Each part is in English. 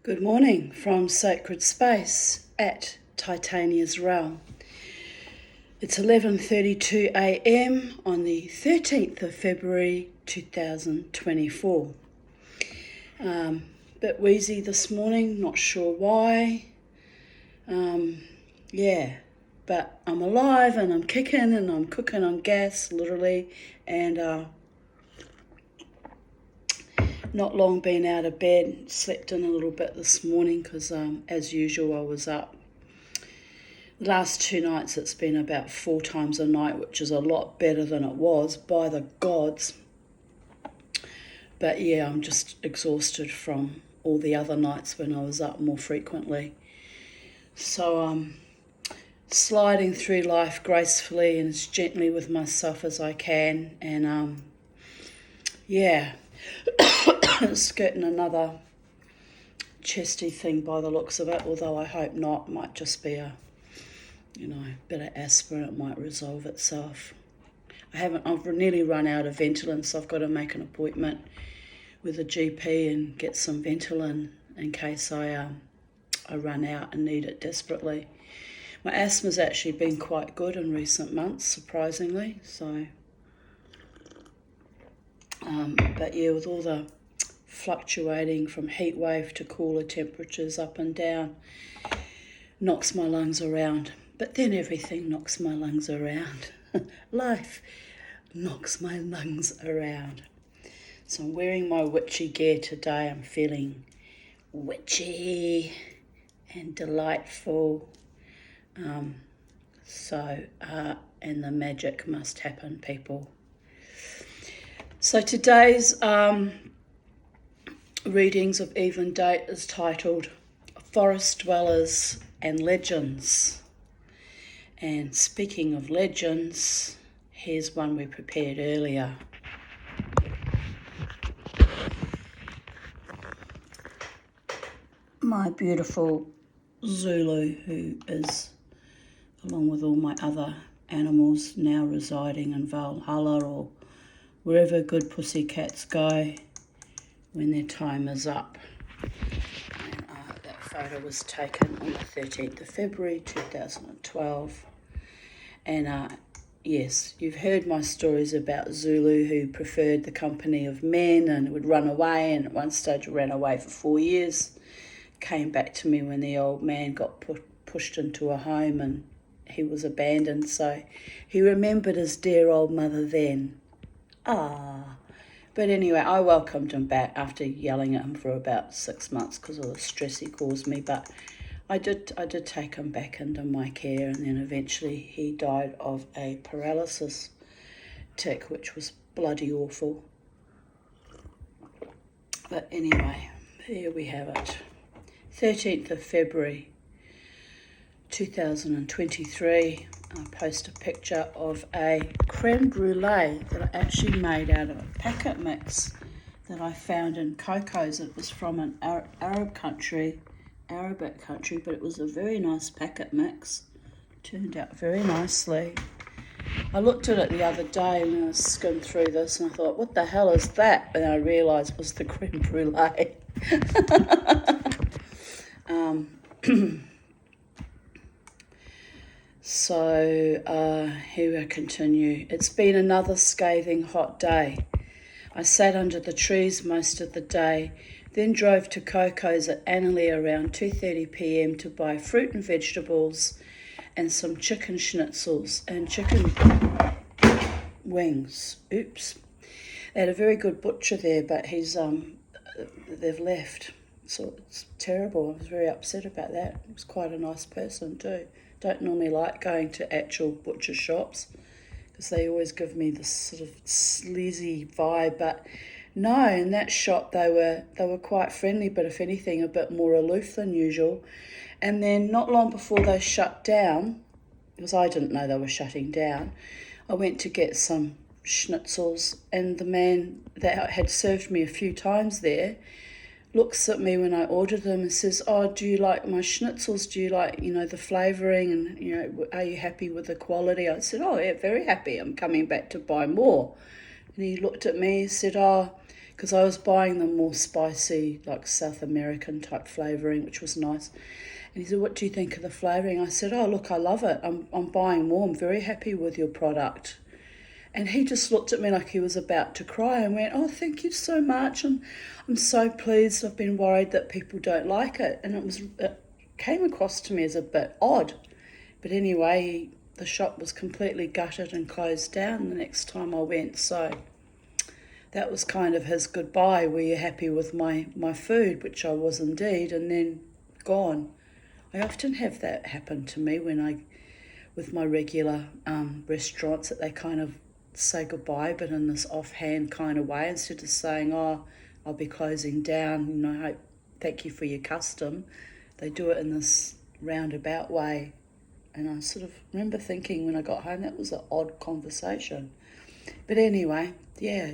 Good morning from Sacred Space at Titania's Realm. It's 11:32 a.m. on the 13th of February 2024. Bit wheezy this morning, not sure why. But I'm alive and I'm kicking and I'm cooking on gas, literally, and not long been out of bed, slept in a little bit this morning because as usual I was up. The last 2 nights it's been about 4 times a night, which is a lot better than it was, by the gods. But yeah, I'm just exhausted from all the other nights when I was up more frequently. So I'm sliding through life gracefully and as gently with myself as I can, and skirting another chesty thing by the looks of it, although I hope not. It might just be a bit of aspirin. It might resolve itself. I've nearly run out of Ventolin, so I've got to make an appointment with a GP and get some Ventolin in case I run out and need it desperately. My asthma's actually been quite good in recent months, surprisingly. So, but yeah, with all the fluctuating from heat wave to cooler temperatures up and down, knocks my lungs around. But then everything knocks my lungs around. Life knocks my lungs around. So I'm wearing my witchy gear today. I'm feeling witchy and delightful. And the magic must happen, people. So today's readings of even date is titled Forest Dwellers and Legends. And speaking of legends, here's one we prepared earlier. My beautiful Zulu, who is, along with all my other animals, now residing in Valhalla or wherever good pussycats go when their time is up. And that photo was taken on the 13th of February 2012. And yes, you've heard my stories about Zulu who preferred the company of men and would run away, and at one stage ran away for 4 years. Came back to me when the old man got pushed into a home and he was abandoned, so he remembered his dear old mother then. But anyway, I welcomed him back after yelling at him for about 6 months because of the stress he caused me. But I did take him back into my care, and then eventually he died of a paralysis tic, which was bloody awful. But anyway, here we have it. 13th of February 2023. I post a picture of a creme brulee that I actually made out of a packet mix that I found in Coco's. It was from an Arabic country, but it was a very nice packet mix. Turned out very nicely. I looked at it the other day and I skimmed through this and I thought, what the hell is that? And I realised it was the creme brulee. Here I continue. It's been another scathing hot day. I sat under the trees most of the day, then drove to Coco's at Annerley around 2:30 p.m. to buy fruit and vegetables and some chicken schnitzels and chicken wings. Oops. They had a very good butcher there, but they've left. So it's terrible. I was very upset about that. He was quite a nice person too. Don't normally like going to actual butcher shops because they always give me this sort of sleazy vibe. But no, in that shop they were quite friendly, but if anything a bit more aloof than usual. And then not long before they shut down, because I didn't know they were shutting down, I went to get some schnitzels, and the man that had served me a few times there looks at me when I order them and says, do you like my schnitzels? Do you like, the flavouring and, are you happy with the quality? I said, yeah, very happy. I'm coming back to buy more. And he looked at me and said, because I was buying them more spicy, like South American type flavouring, which was nice. And he said, what do you think of the flavouring? I said, oh, look, I love it. I'm buying more. I'm very happy with your product. And he just looked at me like he was about to cry and went, oh, thank you so much. I'm so pleased. I've been worried that people don't like it. And it came across to me as a bit odd. But anyway, the shop was completely gutted and closed down the next time I went. So that was kind of his goodbye. Were you happy with my food? Which I was indeed. And then gone. I often have that happen to me with my regular restaurants, that they kind of say goodbye, but in this offhand kind of way, instead of saying, oh, I'll be closing down, thank you for your custom. They do it in this roundabout way. And I sort of remember thinking when I got home, that was an odd conversation. But anyway, yeah,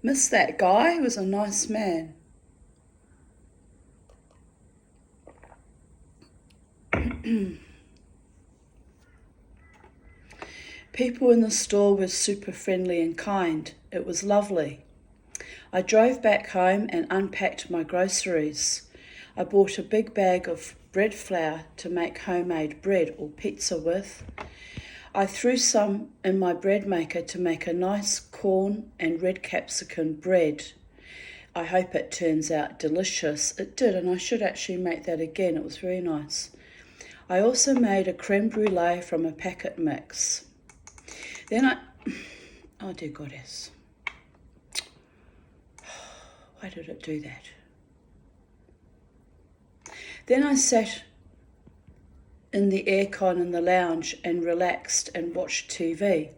miss that guy. He was a nice man. People in the store were super friendly and kind. It was lovely. I drove back home and unpacked my groceries. I bought a big bag of bread flour to make homemade bread or pizza with. I threw some in my bread maker to make a nice corn and red capsicum bread. I hope it turns out delicious. It did, and I should actually make that again. It was very nice. I also made a creme brulee from a packet mix. Then oh dear goddess, why did it do that? Then I sat in the aircon in the lounge and relaxed and watched TV.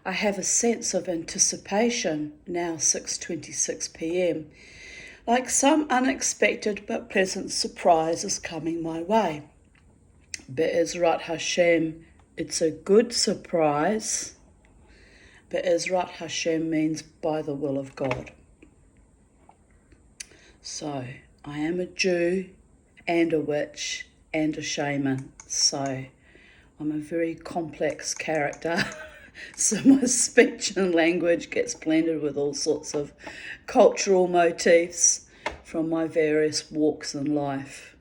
I have a sense of anticipation, now 6:26 p.m, like some unexpected but pleasant surprise is coming my way. Be'ezrat Hashem, it's a good surprise. Be'ezrat Hashem means by the will of God. So, I am a Jew and a witch and a shaman. So, I'm a very complex character. So my speech and language gets blended with all sorts of cultural motifs from my various walks in life.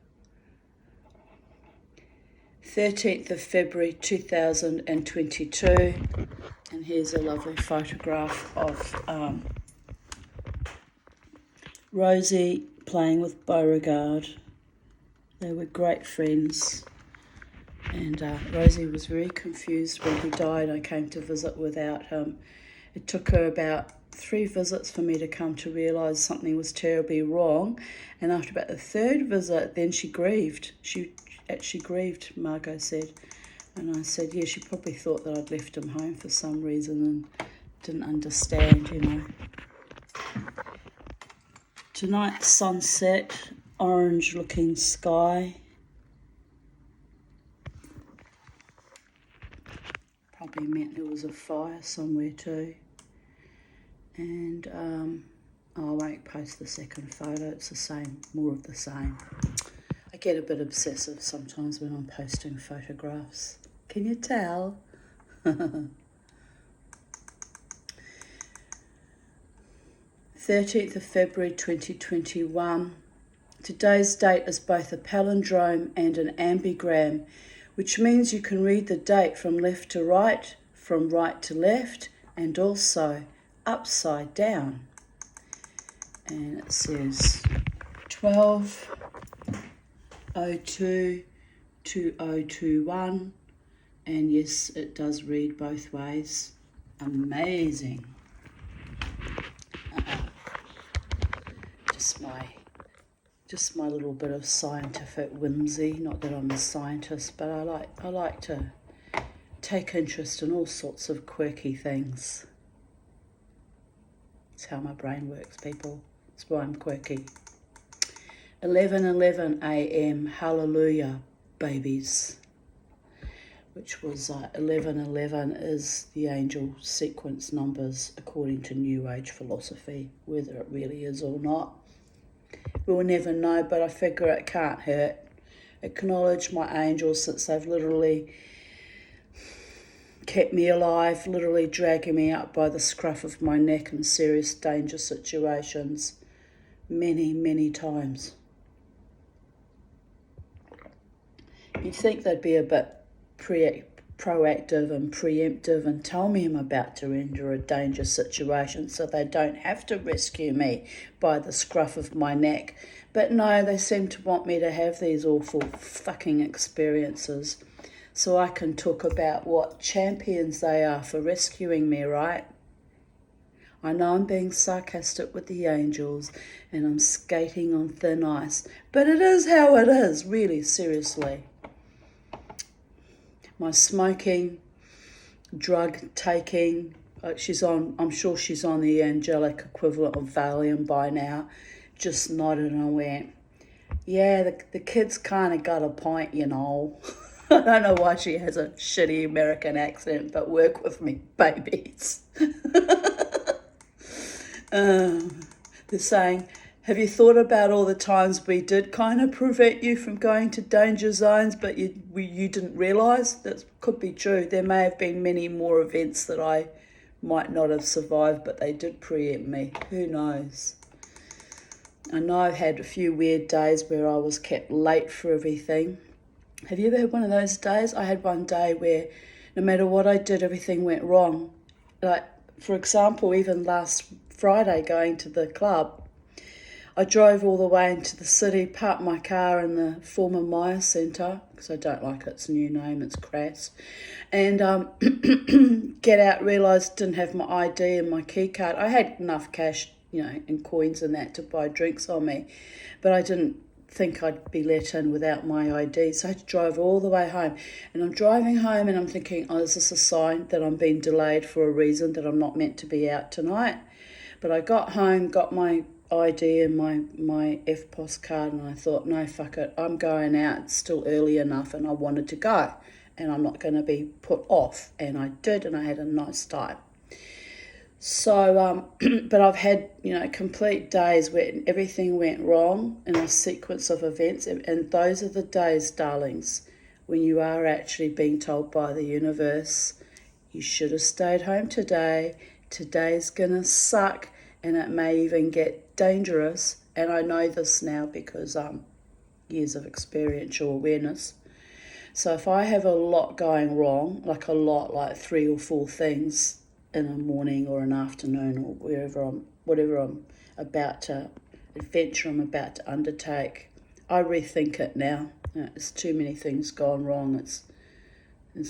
13th of February 2022, and here's a lovely photograph of Rosie playing with Beauregard. They were great friends, and Rosie was very confused when he died. I came to visit without him. It took her about 3 visits for me to come to realise something was terribly wrong, and after about the 3rd visit, then she grieved. She actually grieved, Margot said. And I said, yeah, she probably thought that I'd left him home for some reason and didn't understand. Tonight's sunset, orange looking sky. Probably meant there was a fire somewhere too. And I won't post the second photo, it's the same, more of the same. I get a bit obsessive sometimes when I'm posting photographs. Can you tell? 13th of February 2021. Today's date is both a palindrome and an ambigram, which means you can read the date from left to right, from right to left, and also upside down. And it says 12/02/2021, and yes, it does read both ways. Amazing. Just my little bit of scientific whimsy. Not that I'm a scientist, but I like to take interest in all sorts of quirky things. It's how my brain works, people. That's why I'm quirky. 11:11 a.m. Hallelujah, babies. Which was 11:11 is the angel sequence numbers according to New Age philosophy. Whether it really is or not, we'll never know, but I figure it can't hurt. Acknowledge my angels, since they've literally kept me alive, literally dragging me up by the scruff of my neck in serious danger situations many, many times. You'd think they'd be a bit proactive and preemptive and tell me I'm about to enter a dangerous situation so they don't have to rescue me by the scruff of my neck. But no, they seem to want me to have these awful fucking experiences so I can talk about what champions they are for rescuing me, right? I know I'm being sarcastic with the angels and I'm skating on thin ice, but it is how it is, really, seriously. My smoking, drug taking, I'm sure she's on the angelic equivalent of Valium by now, just nodded and went, yeah, the kid's kind of got a point, you know. I don't know why she has a shitty American accent, but work with me, babies. They're saying, have you thought about all the times we did kind of prevent you from going to danger zones, but you didn't realise? That could be true. There may have been many more events that I might not have survived, but they did preempt me. Who knows? I know I've had a few weird days where I was kept late for everything. Have you ever had one of those days? I had one day where no matter what I did, everything went wrong. Like, for example, even last Friday going to the club, I drove all the way into the city, parked my car in the former Maya Centre, because I don't like its new name, it's crass, and get out, realised didn't have my ID and my key card. I had enough cash, and coins and that to buy drinks on me, but I didn't think I'd be let in without my ID, so I had to drive all the way home. And I'm driving home and I'm thinking, oh, is this a sign that I'm being delayed for a reason, that I'm not meant to be out tonight? But I got home, got my ID and my FPOS card, and I thought, no, fuck it, I'm going out. It's still early enough and I wanted to go and I'm not going to be put off. And I did, and I had a nice time. So, but I've had, complete days where everything went wrong in a sequence of events. And those are the days, darlings, when you are actually being told by the universe, you should have stayed home today. Today's going to suck, and it may even get dangerous. And I know this now because years of experiential awareness. So if I have a lot going wrong, like 3 or 4 things in a morning or an afternoon or whatever I'm about to adventure I'm about to undertake, I rethink it now. It's too many things gone wrong. It's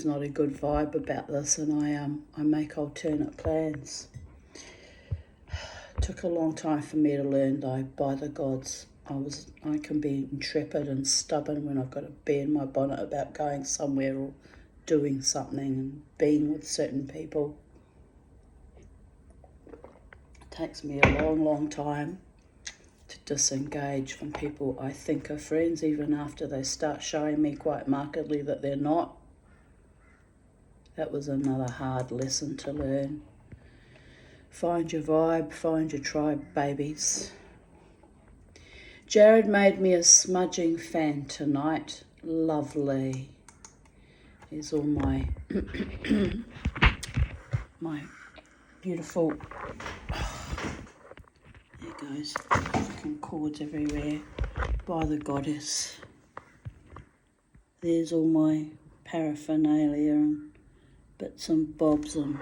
not a good vibe about this, and I make alternate plans. It took a long time for me to learn, though, by the gods. I can be intrepid and stubborn when I've got a bee in my bonnet about going somewhere or doing something and being with certain people. It takes me a long, long time to disengage from people I think are friends, even after they start showing me quite markedly that they're not. That was another hard lesson to learn. Find your vibe, find your tribe, babies. Jared made me a smudging fan tonight. Lovely. Here's all my my beautiful, there goes, fucking cords everywhere, by the goddess. There's all my paraphernalia and bits and bobs, and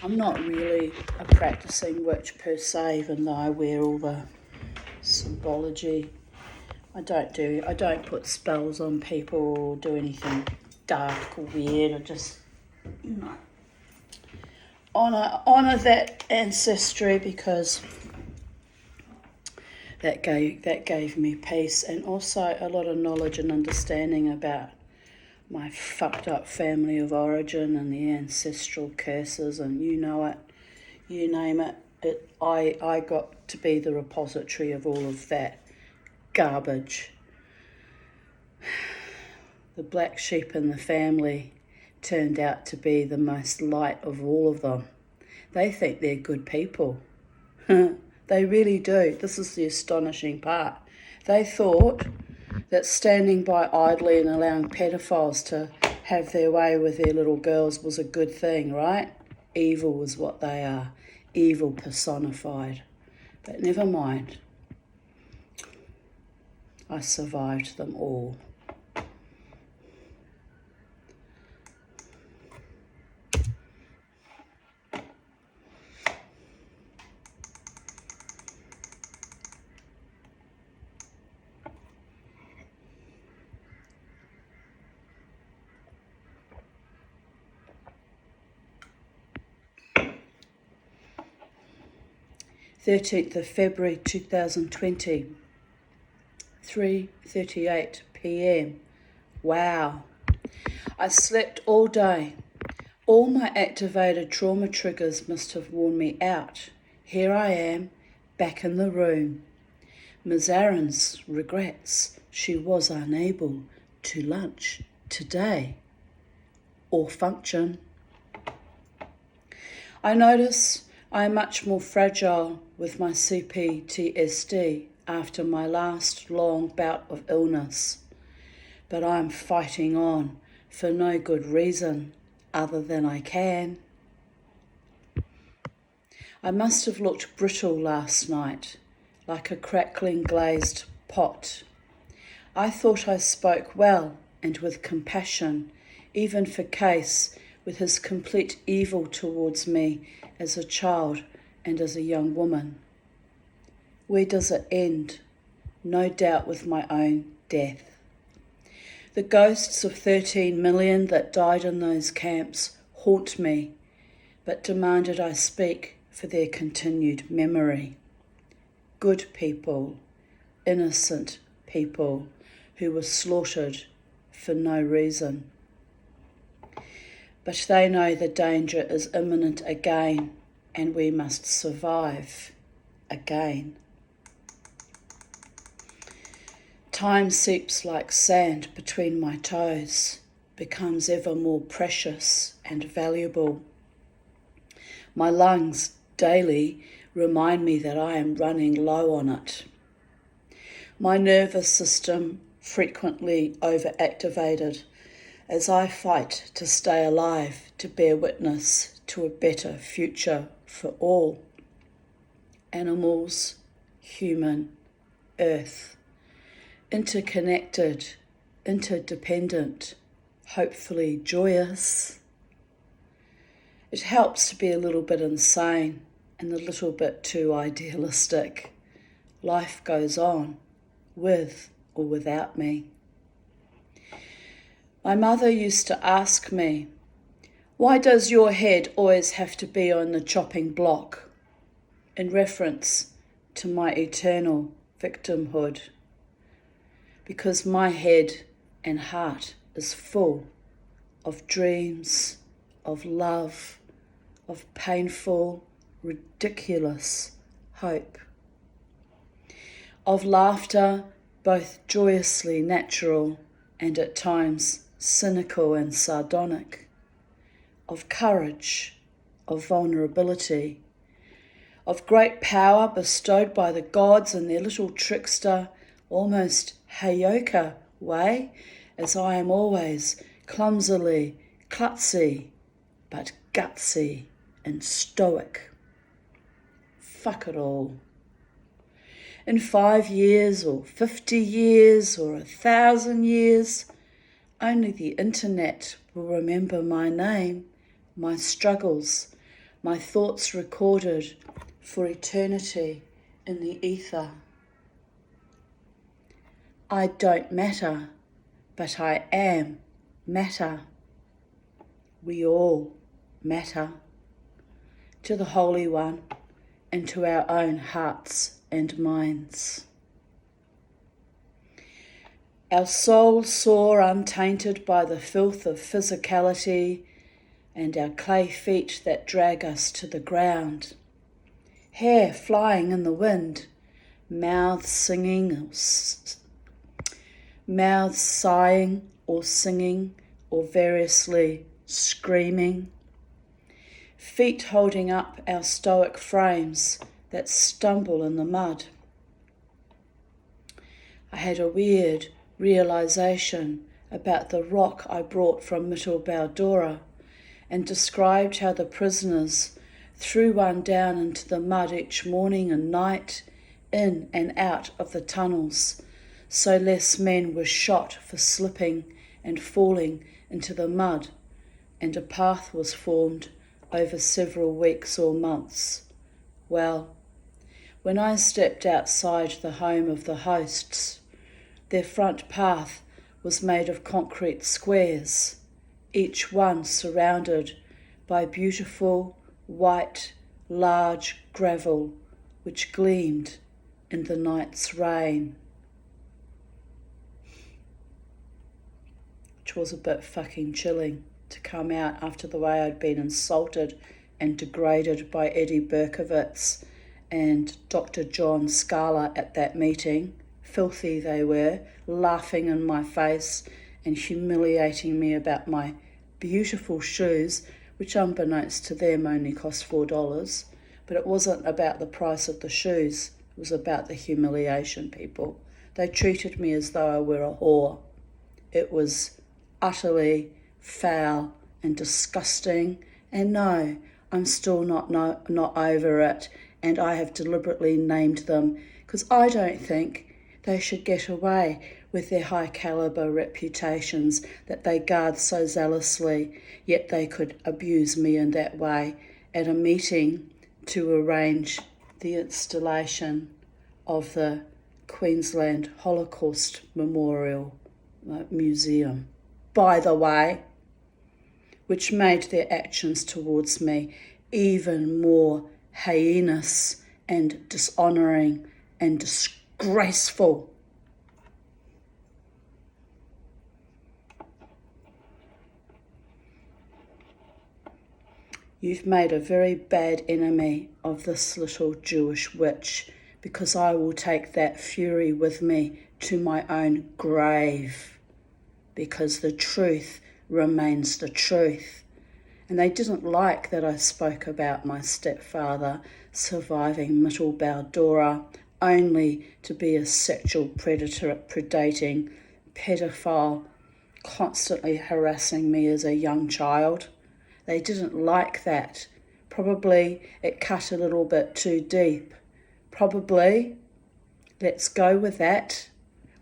I'm not really a practicing witch per se, even though I wear all the symbology. I don't put spells on people or do anything dark or weird. I just, honor that ancestry, because that gave me peace, and also a lot of knowledge and understanding about my fucked up family of origin and the ancestral curses, and you name it. I got to be the repository of all of that garbage. The black sheep in the family turned out to be the most light of all of them. They think they're good people. They really do. This is the astonishing part. They thought that standing by idly and allowing pedophiles to have their way with their little girls was a good thing, right? Evil is what they are, evil personified. But never mind, I survived them all. February 2020, 3:38 p.m. Wow. I slept all day. All my activated trauma triggers must have worn me out. Here I am, back in the room. Ms. Aarons regrets she was unable to lunch today or function. I notice I am much more fragile with my CPTSD after my last long bout of illness, but I am fighting on for no good reason other than I can. I must have looked brittle last night, like a crackling glazed pot. I thought I spoke well and with compassion, even for Case, with his complete evil towards me as a child and as a young woman. Where does it end? No doubt with my own death. The ghosts of 13 million that died in those camps haunt me, but demanded I speak for their continued memory. Good people, innocent people who were slaughtered for no reason. But they know the danger is imminent again, and we must survive again. Time seeps like sand between my toes, becomes ever more precious and valuable. My lungs daily remind me that I am running low on it. My nervous system frequently overactivated as I fight to stay alive to bear witness to a better future for all. Animals, human, earth. Interconnected, interdependent, hopefully joyous. It helps to be a little bit insane and a little bit too idealistic. Life goes on, with or without me. My mother used to ask me, "Why does your head always have to be on the chopping block?" in reference to my eternal victimhood. Because my head and heart is full of dreams, of love, of painful, ridiculous hope, of laughter, both joyously natural and at times cynical and sardonic, of courage, of vulnerability, of great power bestowed by the gods in their little trickster, almost Heyoka way, as I am always clumsily klutzy, but gutsy and stoic. Fuck it all. In 5 years or 50 years or 1,000 years, only the internet will remember my name, my struggles, my thoughts recorded for eternity in the ether. I don't matter, but I am matter. We all matter. To the Holy One and to our own hearts and minds. Our souls soar untainted by the filth of physicality and our clay feet that drag us to the ground. Hair flying in the wind, mouths sighing or singing or variously screaming. Feet holding up our stoic frames that stumble in the mud. I had a weird realization about the rock I brought from Mittelbau-Dora, and described how the prisoners threw one down into the mud each morning and night, in and out of the tunnels, so less men were shot for slipping and falling into the mud, and a path was formed over several weeks or months. Well, when I stepped outside the home of the hosts, their front path was made of concrete squares, each one surrounded by beautiful, white, large gravel which gleamed in the night's rain. Which was a bit fucking chilling to come out after the way I'd been insulted and degraded by Eddie Berkowitz and Dr. John Scala at that meeting. Filthy they were, laughing in my face and humiliating me about my beautiful shoes, which unbeknownst to them only cost $4. But it wasn't about the price of the shoes, it was about the humiliation, people. They treated me as though I were a whore. It was utterly foul and disgusting, and no, I'm still not over it, and I have deliberately named them because I don't think they should get away with their high caliber reputations that they guard so zealously, yet they could abuse me in that way at a meeting to arrange the installation of the Queensland Holocaust Memorial Museum, by the way, which made their actions towards me even more heinous and dishonouring and disgraceful. You've made a very bad enemy of this little Jewish witch, because I will take that fury with me to my own grave, because the truth remains the truth. And they didn't like that I spoke about my stepfather surviving Mittelbau-Dora only to be a sexual predator, predating pedophile, constantly harassing me as a young child. They didn't like that. Probably it cut a little bit too deep. Probably, let's go with that.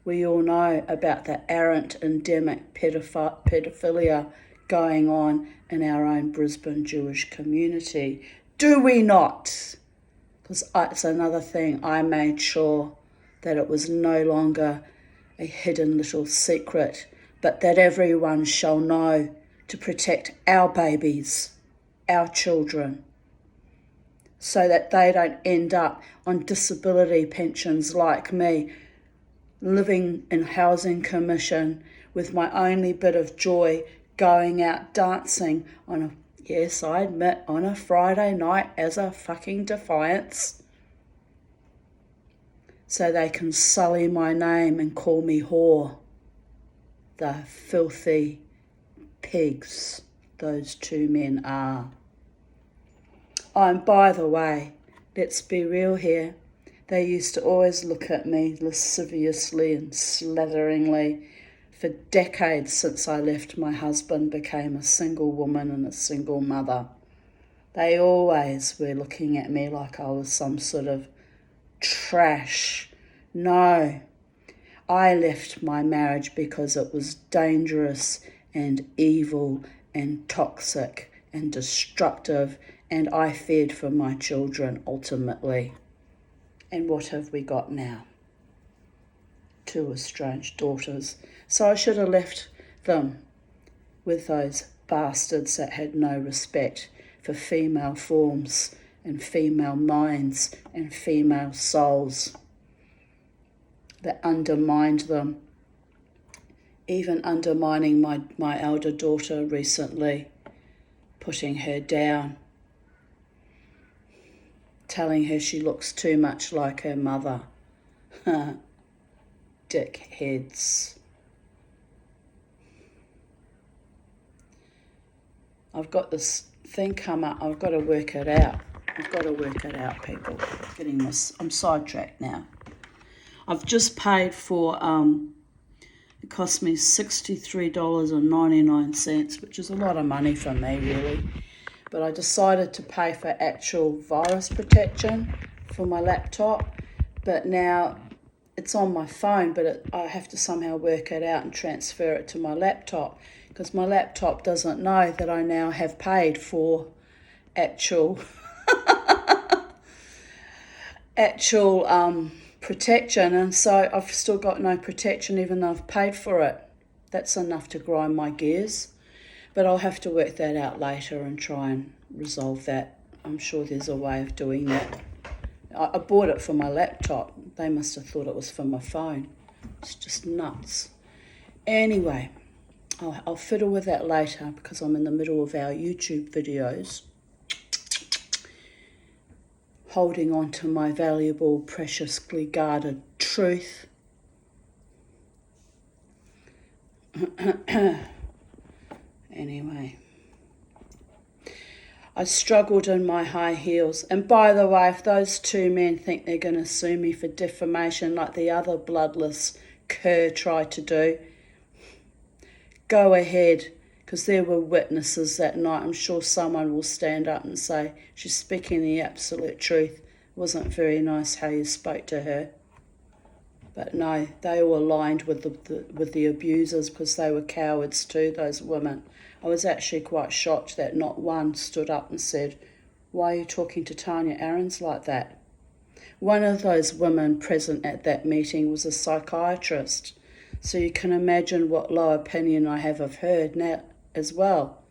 We all know about the arrant, endemic pedophilia going on in our own Brisbane Jewish community. Do we not? Because it's another thing. I made sure that it was no longer a hidden little secret, but that everyone shall know, to protect our babies, our children, so that they don't end up on disability pensions like me, living in housing commission with my only bit of joy going out dancing on a, yes, I admit, on a Friday night as a fucking defiance, so they can sully my name and call me whore. The filthy pigs those two men are. Oh, and by the way, let's be real here. They used to always look at me lasciviously and slatheringly. For decades since I left, my husband became a single woman and a single mother. They always were looking at me like I was some sort of trash. No, I left my marriage because it was dangerous and evil and toxic and destructive, and I feared for my children ultimately. And what have we got now? 2 estranged daughters. So I should have left them with those bastards that had no respect for female forms and female minds and female souls, that undermined them, even undermining my elder daughter recently, putting her down, telling her she looks too much like her mother. Dickheads. I've got this thing come up. I've got to work it out. People. I'm sidetracked now. I've just paid for It cost me $63.99, which is a lot of money for me, really. But I decided to pay for actual virus protection for my laptop. But now it's on my phone, but I have to somehow work it out and transfer it to my laptop, because my laptop doesn't know that I now have paid for actual protection, and so I've still got no protection even though I've paid for it. That's enough to grind my gears, but I'll have to work that out later and try and resolve that. I'm sure there's a way of doing that. I bought it for my laptop. They must have thought it was for my phone. It's just nuts. Anyway, I'll fiddle with that later because I'm in the middle of our YouTube videos, holding on to my valuable, preciously guarded truth. Anyway, I struggled in my high heels. And by the way, if those two men think they're going to sue me for defamation like the other bloodless cur tried to do, go ahead, because there were witnesses that night. I'm sure someone will stand up and say, she's speaking the absolute truth. It wasn't very nice how you spoke to her. But no, they all aligned with the abusers because they were cowards too, those women. I was actually quite shocked that not one stood up and said, why are you talking to Tanya Aarons like that? One of those women present at that meeting was a psychiatrist, so you can imagine what low opinion I have of her now as well.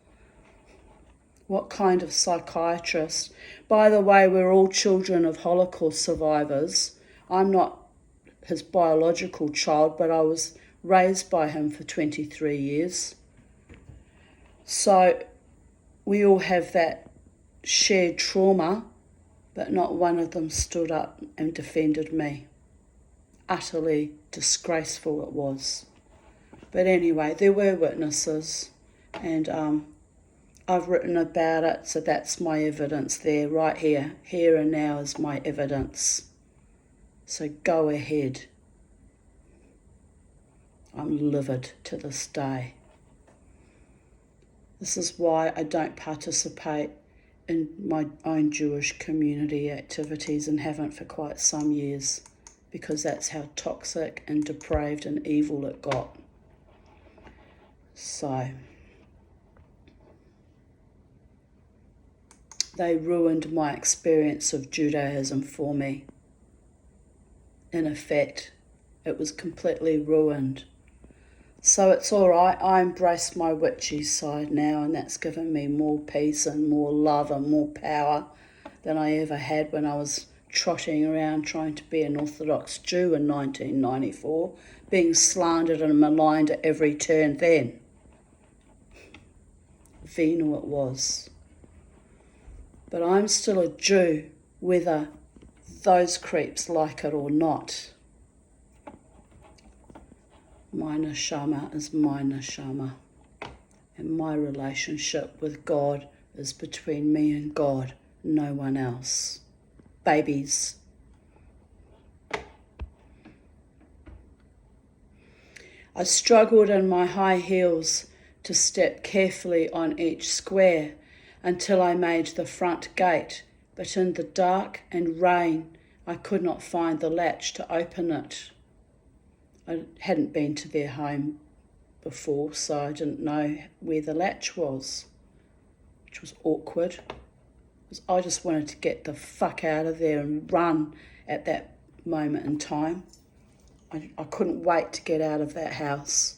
What kind of psychiatrist? By the way, we're all children of Holocaust survivors. I'm not his biological child, but I was raised by him for 23 years. So we all have that shared trauma, but not one of them stood up and defended me. Utterly disgraceful it was. But anyway, there were witnesses, and I've written about it, so that's my evidence there, right here. Here and now is my evidence. So go ahead. I'm livid to this day. This is why I don't participate in my own Jewish community activities and haven't for quite some years, because that's how toxic and depraved and evil it got. So they ruined my experience of Judaism for me. In effect, it was completely ruined. So it's all right. I embrace my witchy side now, and that's given me more peace and more love and more power than I ever had when I was trotting around trying to be an Orthodox Jew in 1994, being slandered and maligned at every turn then. Venal it was. But I'm still a Jew, whether those creeps like it or not. My neshama is my neshama, and my relationship with God is between me and God, no one else. Babies. I struggled in my high heels to step carefully on each square until I made the front gate, but in the dark and rain I could not find the latch to open it. I hadn't been to their home before, so I didn't know where the latch was, which was awkward. I just wanted to get the fuck out of there and run at that moment in time. I couldn't wait to get out of that house.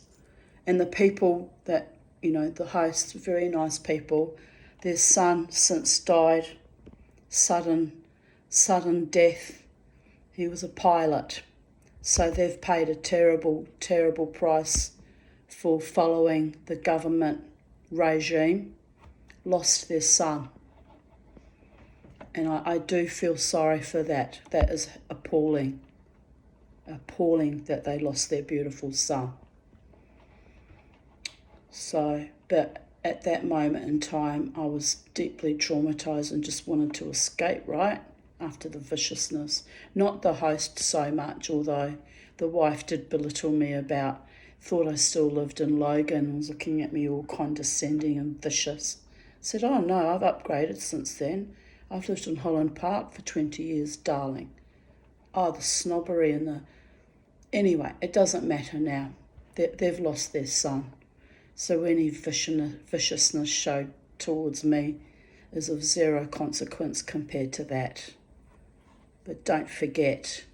And the people that, the hosts, very nice people, their son since died, sudden death. He was a pilot. So they've paid a terrible, terrible price for following the government regime, lost their son. And I do feel sorry for that. That is appalling. Appalling that they lost their beautiful son. So, but at that moment in time, I was deeply traumatized and just wanted to escape, right? After the viciousness. Not the host so much, although the wife did belittle me about thought I still lived in Logan, was looking at me all condescending and vicious. I said, oh no, I've upgraded since then. I've lived in Holland Park for 20 years, darling. Oh, the snobbery and the... Anyway, it doesn't matter now. They've lost their son. So any viciousness showed towards me is of zero consequence compared to that. But don't forget,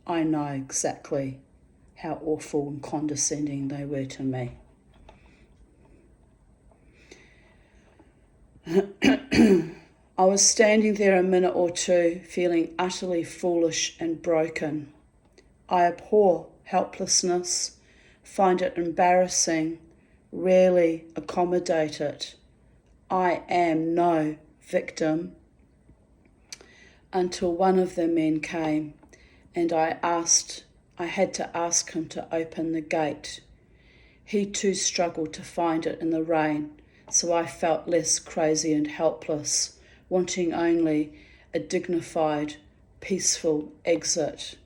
I know exactly how awful and condescending they were to me. I was standing there a minute or two, feeling utterly foolish and broken. I abhor helplessness, find it embarrassing, rarely accommodate it. I am no victim. Until one of the men came, and I had to ask him to open the gate. He too struggled to find it in the rain, so I felt less crazy and helpless, wanting only a dignified, peaceful exit.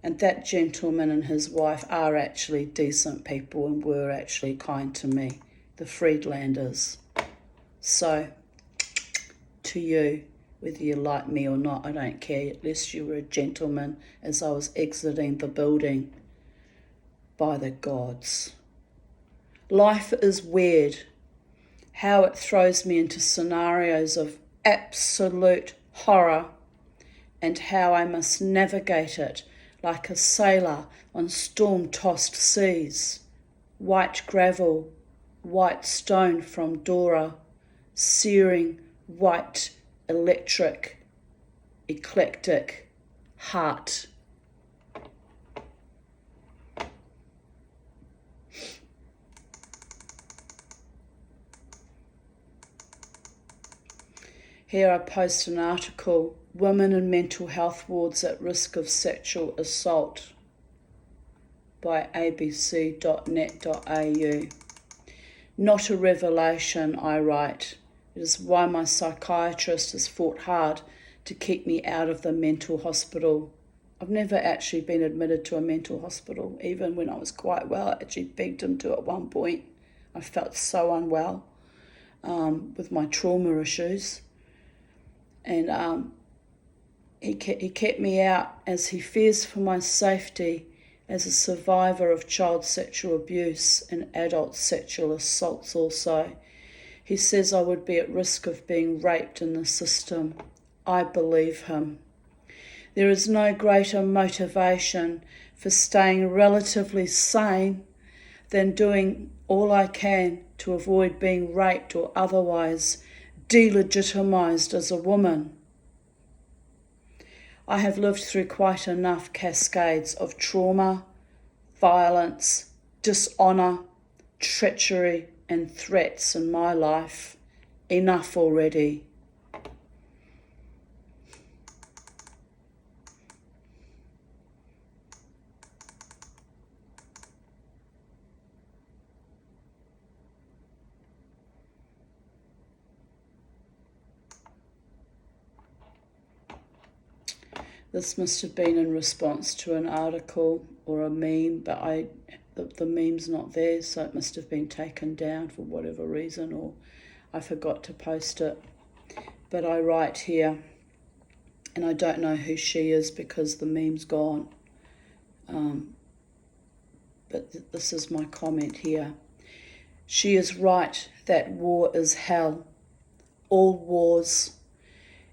And that gentleman and his wife are actually decent people and were actually kind to me, the Friedlanders. So, to you, whether you like me or not, I don't care, at least you were a gentleman as I was exiting the building. By the gods. Life is weird. How it throws me into scenarios of absolute horror, and how I must navigate it like a sailor on storm-tossed seas. White gravel, white stone from Dora, searing white electric, eclectic heart. Here I post an article, Women in Mental Health Wards at Risk of Sexual Assault, by abc.net.au. Not a revelation, I write. It is why my psychiatrist has fought hard to keep me out of the mental hospital. I've never actually been admitted to a mental hospital, even when I was quite well. I actually begged him to at one point. I felt so unwell with my trauma issues. And he kept me out as he fears for my safety as a survivor of child sexual abuse and adult sexual assaults also. He says I would be at risk of being raped in the system. I believe him. There is no greater motivation for staying relatively sane than doing all I can to avoid being raped or otherwise delegitimized as a woman. I have lived through quite enough cascades of trauma, violence, dishonor, treachery, and threats in my life. Enough already. This must have been in response to an article or a meme, but the meme's not there, so it must have been taken down for whatever reason, or I forgot to post it. But I write here, and I don't know who she is because the meme's gone. But this is my comment here. She is right that war is hell. All wars,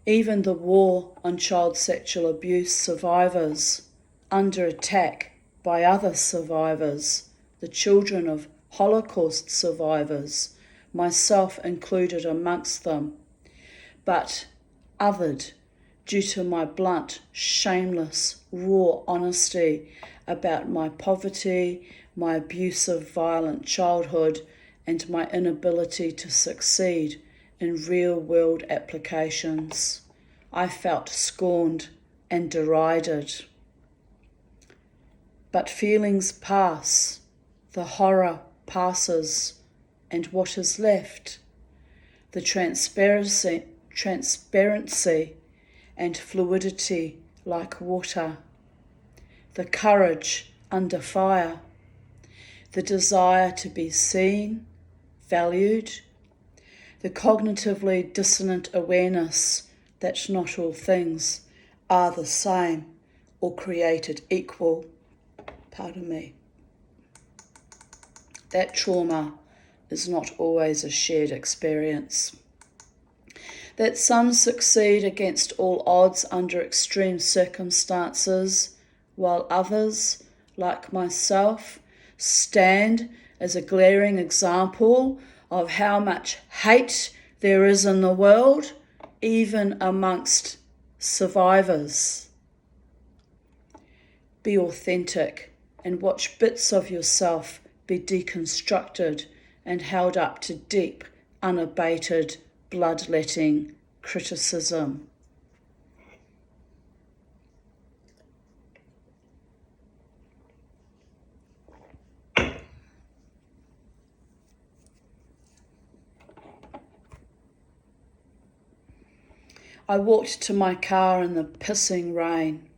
even the war on child sexual abuse survivors, under attack by other survivors, the children of Holocaust survivors, myself included amongst them, but othered due to my blunt, shameless, raw honesty about my poverty, my abusive, violent childhood, and my inability to succeed in real-world applications. I felt scorned and derided. But feelings pass, the horror passes, and what is left? The transparency and fluidity like water, the courage under fire, the desire to be seen, valued, the cognitively dissonant awareness that not all things are the same or created equal. Pardon me. That trauma is not always a shared experience. That some succeed against all odds under extreme circumstances, while others, like myself, stand as a glaring example of how much hate there is in the world, even amongst survivors. Be authentic and watch bits of yourself be deconstructed and held up to deep, unabated, bloodletting criticism. I walked to my car in the pissing rain,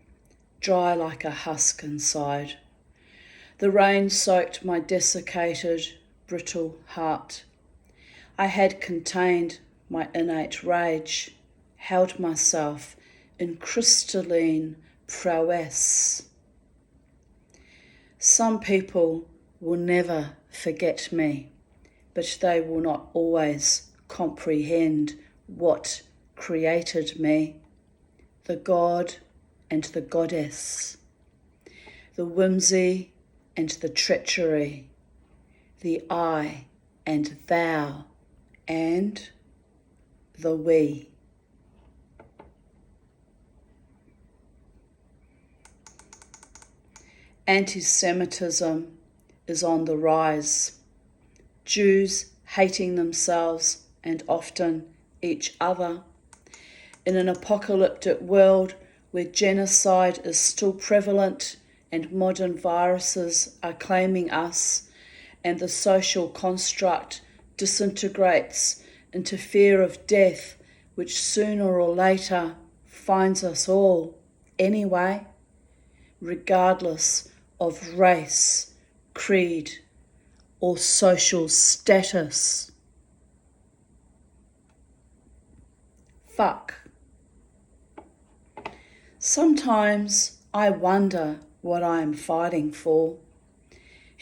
dry like a husk inside. The rain soaked my desiccated, brittle heart. I had contained my innate rage, held myself in crystalline prowess. Some people will never forget me, but they will not always comprehend what created me, the God and the goddess, the whimsy and the treachery, the I and thou, and the we. Anti-Semitism is on the rise. Jews hating themselves and often each other. In an apocalyptic world where genocide is still prevalent and modern viruses are claiming us, and the social construct disintegrates into fear of death, which sooner or later finds us all anyway, regardless of race, creed, or social status. Fuck. Sometimes I wonder what I am fighting for,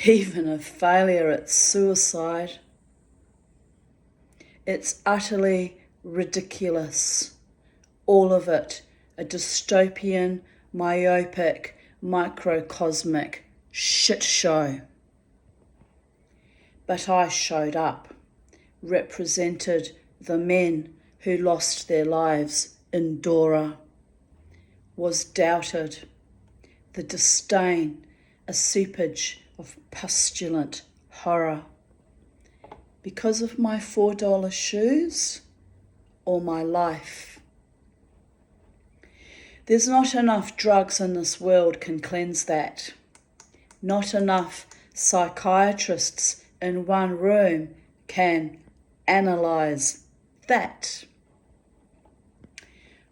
even a failure at suicide. It's utterly ridiculous, all of it a dystopian, myopic, microcosmic shit show. But I showed up, represented the men who lost their lives in Dora, was doubted, the disdain, a seepage of pustulant horror. Because of my $4 shoes or my life? There's not enough drugs in this world can cleanse that. Not enough psychiatrists in one room can analyse that.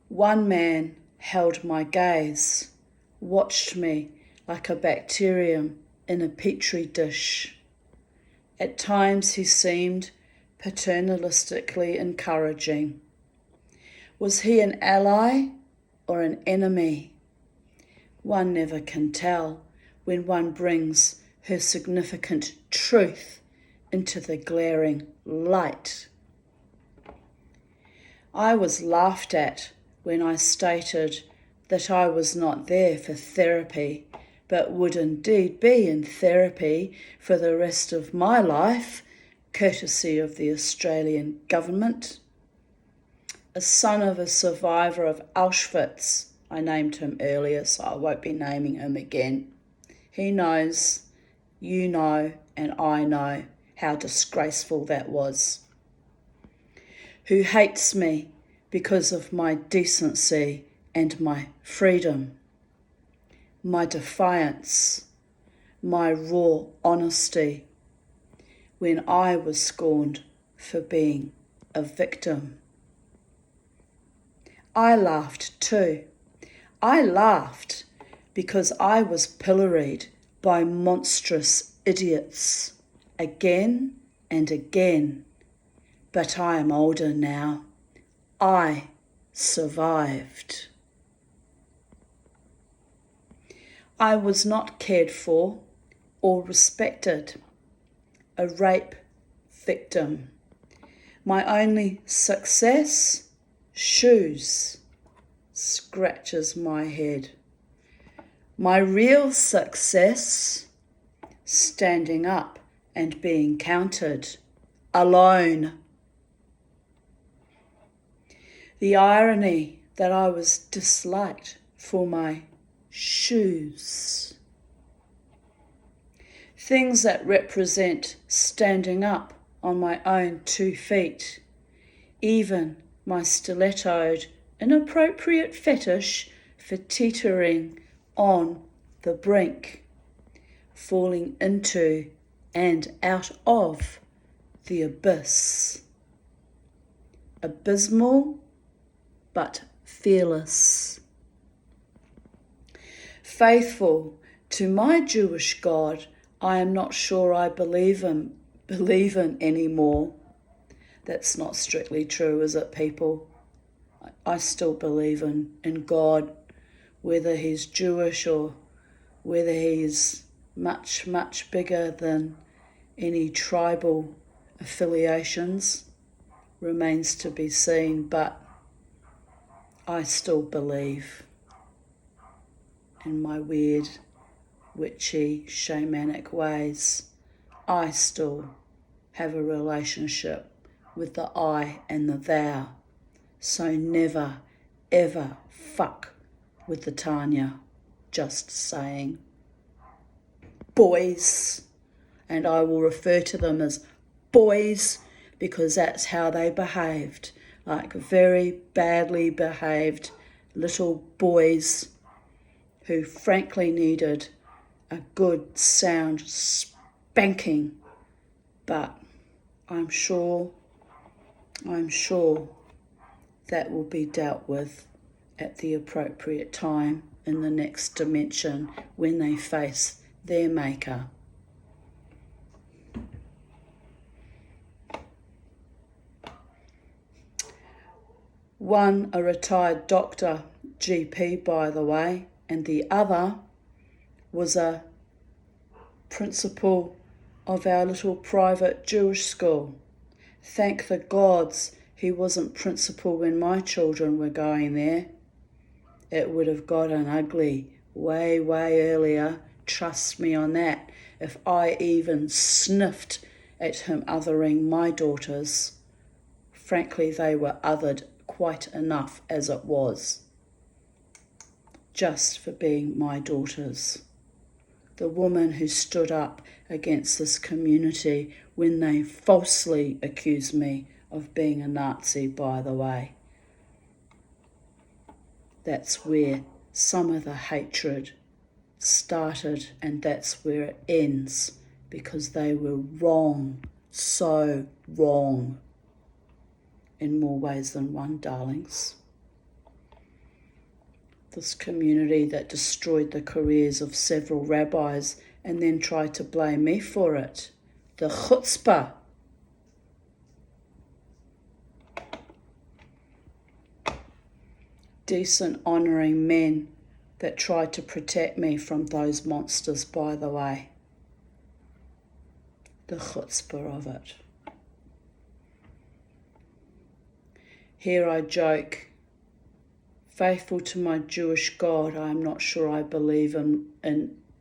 One man held my gaze, watched me like a bacterium in a petri dish. At times he seemed paternalistically encouraging. Was he an ally or an enemy? One never can tell when one brings her significant truth into the glaring light. I was laughed at when I stated that I was not there for therapy, but would indeed be in therapy for the rest of my life, courtesy of the Australian government. A son of a survivor of Auschwitz, I named him earlier, so I won't be naming him again. He knows, you know, and I know how disgraceful that was. Who hates me because of my decency and my freedom, my defiance, my raw honesty, when I was scorned for being a victim. I laughed too. I laughed because I was pilloried by monstrous idiots again and again. But I am older now. I survived. I was not cared for or respected. A rape victim. My only success? Shoes. Scratches my head. My real success? Standing up and being counted. Alone. The irony that I was disliked for my shoes. Things that represent standing up on my own 2 feet. Even my stilettoed, inappropriate fetish for teetering on the brink, falling into and out of the abyss. Abysmal, but fearless. Faithful to my Jewish God, I am not sure I believe in anymore. That's not strictly true, is it, people? I still believe in God, whether he's Jewish or whether he's much, much bigger than any tribal affiliations remains to be seen, but I still believe in my weird, witchy, shamanic ways. I still have a relationship with the I and the thou. So never, ever fuck with the Tanya. Just saying. Boys. And I will refer to them as boys because that's how they behaved. Like very badly behaved little boys who frankly needed a good sound spanking. But I'm sure that will be dealt with at the appropriate time in the next dimension when they face their maker. One a retired doctor, GP by the way, and the other was a principal of our little private Jewish school. Thank the gods he wasn't principal when my children were going there. It would have gotten ugly way, way earlier, trust me on that, if I even sniffed at him othering my daughters. Frankly, they were othered quite enough as it was, just for being my daughters. The woman who stood up against this community when they falsely accused me of being a Nazi, by the way. That's where some of the hatred started, and that's where it ends, because they were wrong, so wrong, in more ways than one, darlings. This community that destroyed the careers of several rabbis and then tried to blame me for it. The chutzpah. Decent, honouring men that tried to protect me from those monsters, by the way. The chutzpah of it. Here I joke. Faithful to my Jewish God, I am not sure I believe in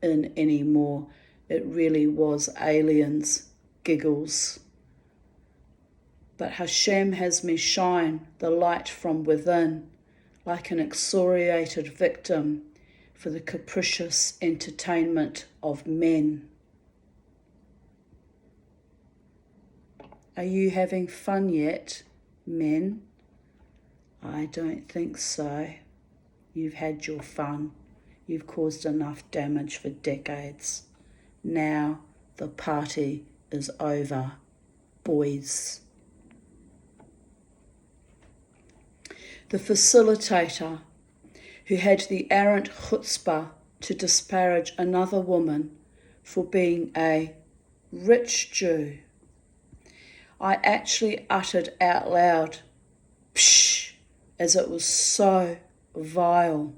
anymore. It really was aliens, giggles. But Hashem has me shine the light from within, like an excoriated victim for the capricious entertainment of men. Are you having fun yet, men? I don't think so. You've had your fun. You've caused enough damage for decades. Now the party is over, boys. The facilitator who had the arrant chutzpah to disparage another woman for being a rich Jew. I actually uttered out loud, psh, as it was so vile.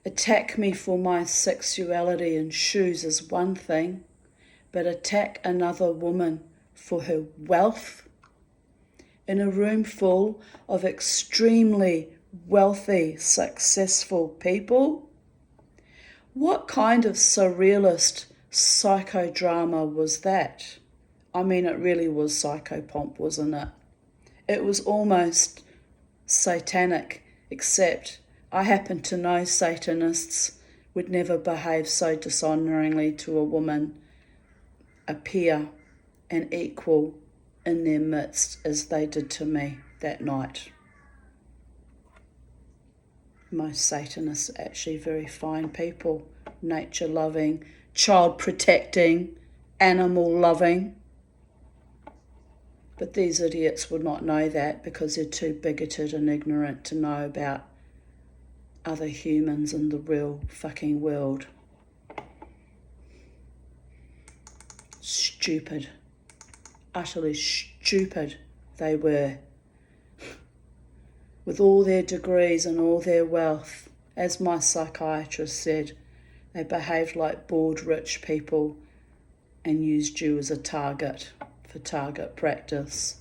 Attack me for my sexuality and shoes is one thing, but attack another woman for her wealth in a room full of extremely wealthy, successful people? What kind of surrealist psychodrama was that? I mean, it really was psychopomp, wasn't it? It was almost satanic, except I happen to know Satanists would never behave so dishonouringly to a woman, a peer, an equal in their midst as they did to me that night. Most Satanists are actually very fine people, nature-loving, child-protecting, animal-loving. But these idiots would not know that because they're too bigoted and ignorant to know about other humans in the real fucking world. Stupid. Utterly stupid they were. With all their degrees and all their wealth, as my psychiatrist said, they behaved like bored rich people and used you as a target for target practice.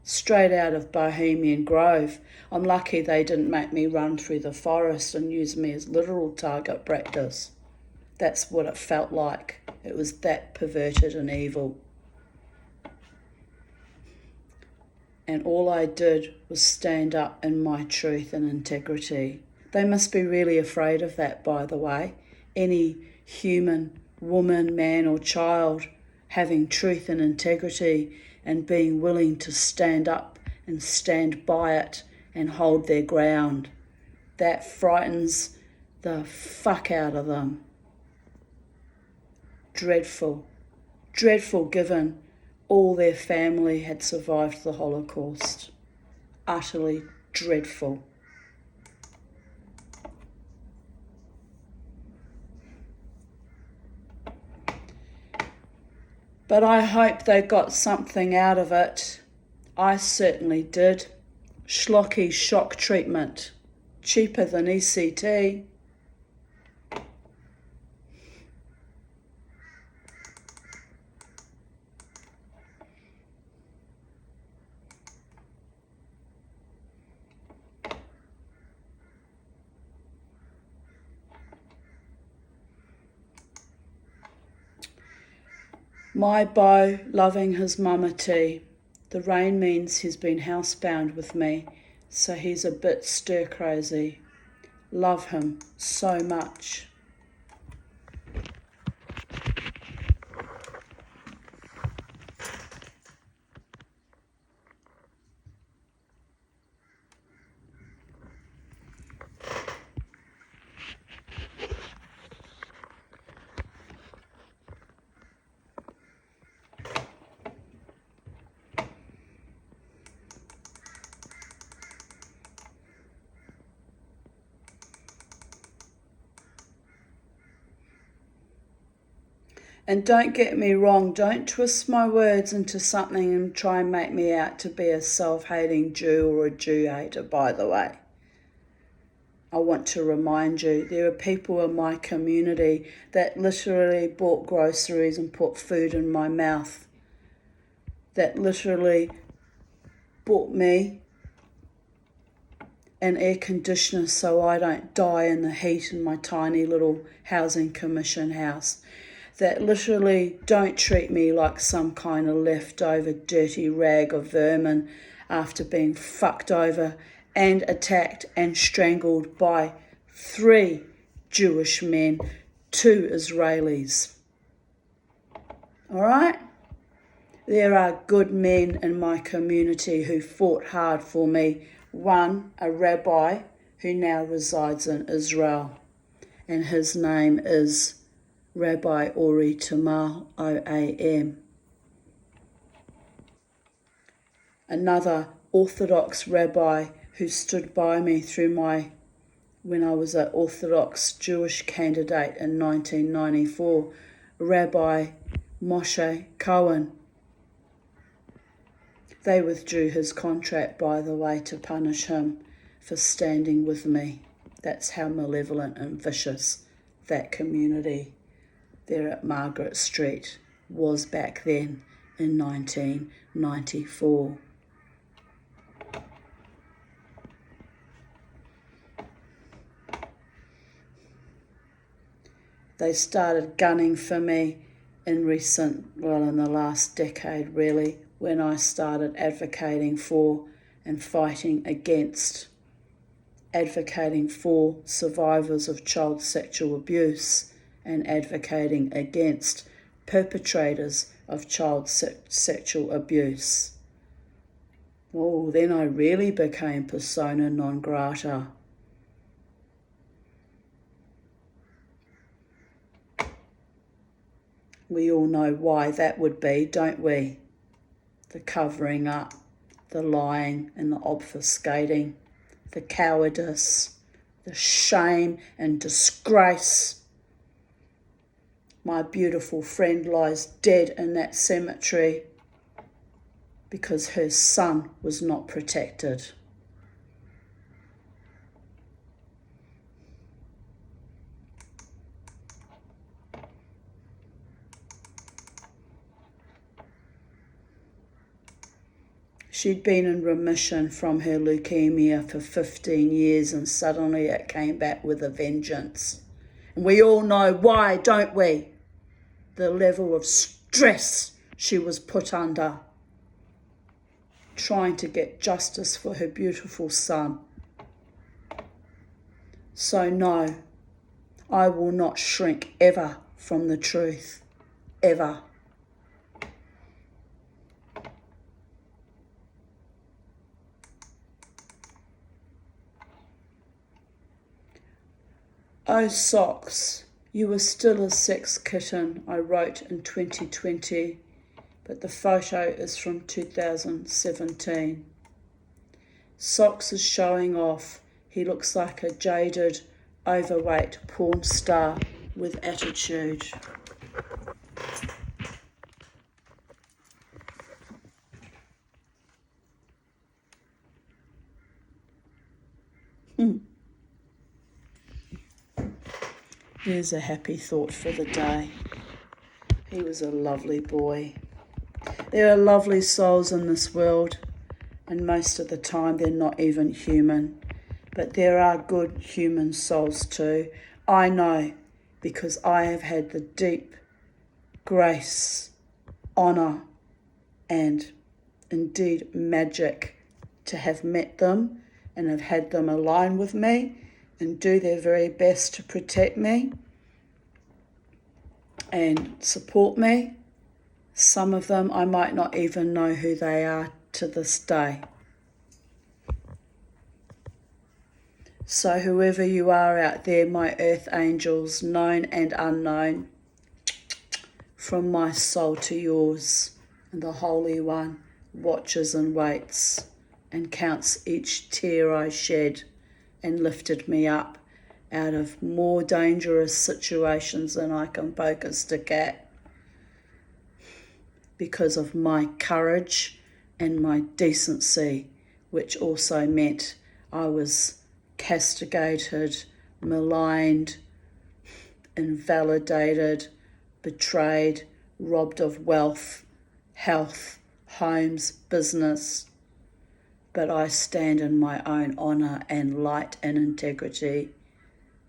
Straight out of Bohemian Grove. I'm lucky they didn't make me run through the forest and use me as literal target practice. That's what it felt like. It was that perverted and evil. And all I did was stand up in my truth and integrity. They must be really afraid of that, by the way. Any human, woman, man or child having truth and integrity and being willing to stand up and stand by it and hold their ground. That frightens the fuck out of them. Dreadful. Dreadful given all their family had survived the Holocaust. Utterly dreadful. But I hope they got something out of it. I certainly did. Schlocky shock treatment. Cheaper than ECT. My beau loving his mama tea. The rain means he's been housebound with me, so he's a bit stir crazy. Love him so much. And don't get me wrong, don't twist my words into something and try and make me out to be a self-hating Jew or a Jew hater, by the way. I want to remind you, there are people in my community that literally bought groceries and put food in my mouth, that literally bought me an air conditioner so I don't die in the heat in my tiny little housing commission house, that literally don't treat me like some kind of leftover dirty rag of vermin after being fucked over and attacked and strangled by 3 Jewish men, 2 Israelis. All right? There are good men in my community who fought hard for me. One, a rabbi who now resides in Israel, and his name is Rabbi Ori Tamar, OAM. Another Orthodox rabbi who stood by me through my when I was an Orthodox Jewish candidate in 1994, Rabbi Moshe Cohen. They withdrew his contract, by the way, to punish him for standing with me. That's how malevolent and vicious that community there at Margaret Street was back then in 1994. They started gunning for me in the last decade really, when I started advocating for and fighting against, advocating for survivors of child sexual abuse and advocating against perpetrators of child sexual abuse. Oh, then I really became persona non grata. We all know why that would be, don't we? The covering up, the lying and the obfuscating, the cowardice, the shame and disgrace. My beautiful friend lies dead in that cemetery because her son was not protected. She'd been in remission from her leukemia for 15 years and suddenly it came back with a vengeance. And we all know why, don't we? The level of stress she was put under, trying to get justice for her beautiful son. So no, I will not shrink ever from the truth, ever. Oh Socks, you were still a sex kitten, I wrote in 2020, but the photo is from 2017. Socks is showing off. He looks like a jaded, overweight porn star with attitude. Here's a happy thought for the day. He was a lovely boy. There are lovely souls in this world, and most of the time they're not even human. But there are good human souls too. I know, because I have had the deep grace, honour, and indeed magic to have met them and have had them align with me and do their very best to protect me and support me. Some of them I might not even know who they are to this day. So whoever you are out there, my earth angels, known and unknown, from my soul to yours, and the Holy One watches and waits and counts each tear I shed and lifted me up out of more dangerous situations than I can poke a stick at, because of my courage and my decency, which also meant I was castigated, maligned, invalidated, betrayed, robbed of wealth, health, homes, business. But I stand in my own honour and light and integrity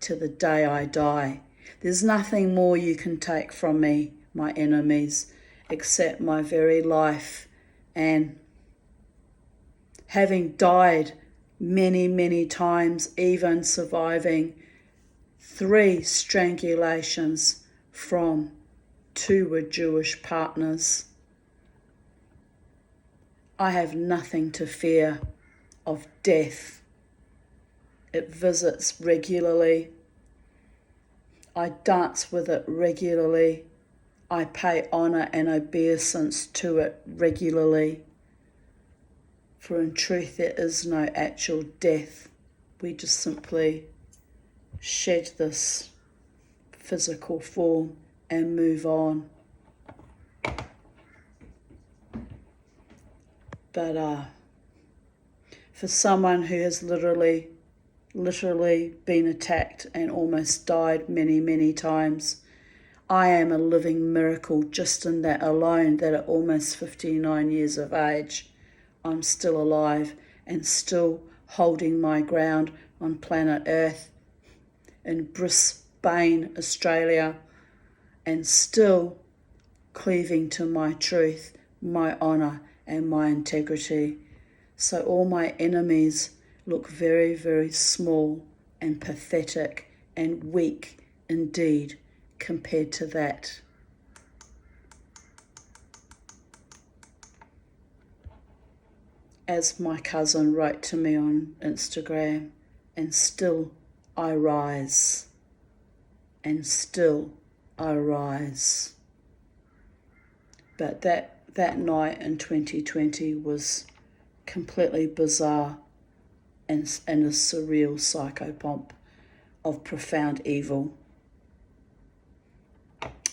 to the day I die. There's nothing more you can take from me, my enemies, except my very life. And having died many, many times, even surviving 3 strangulations from 2 were Jewish partners, I have nothing to fear of death. It visits regularly. I dance with it regularly. I pay honour and obeisance to it regularly. For in truth there is no actual death. We just simply shed this physical form and move on. But for someone who has literally been attacked and almost died many, many times, I am a living miracle just in that alone, that at almost 59 years of age, I'm still alive and still holding my ground on planet Earth in Brisbane, Australia, and still cleaving to my truth, my honour and my integrity. So all my enemies look very, very small and pathetic and weak indeed compared to that. As my cousin wrote to me on Instagram, and still I rise, and still I rise. But that night in 2020 was completely bizarre and a surreal psychopomp of profound evil.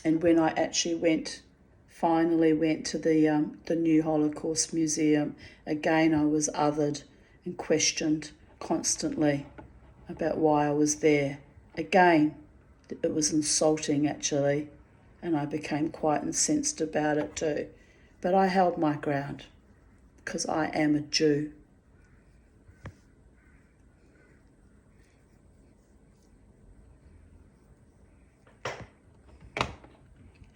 And when I actually finally went to the new Holocaust Museum, again I was othered and questioned constantly about why I was there. Again, it was insulting actually, and I became quite incensed about it too. But I held my ground because I am a Jew.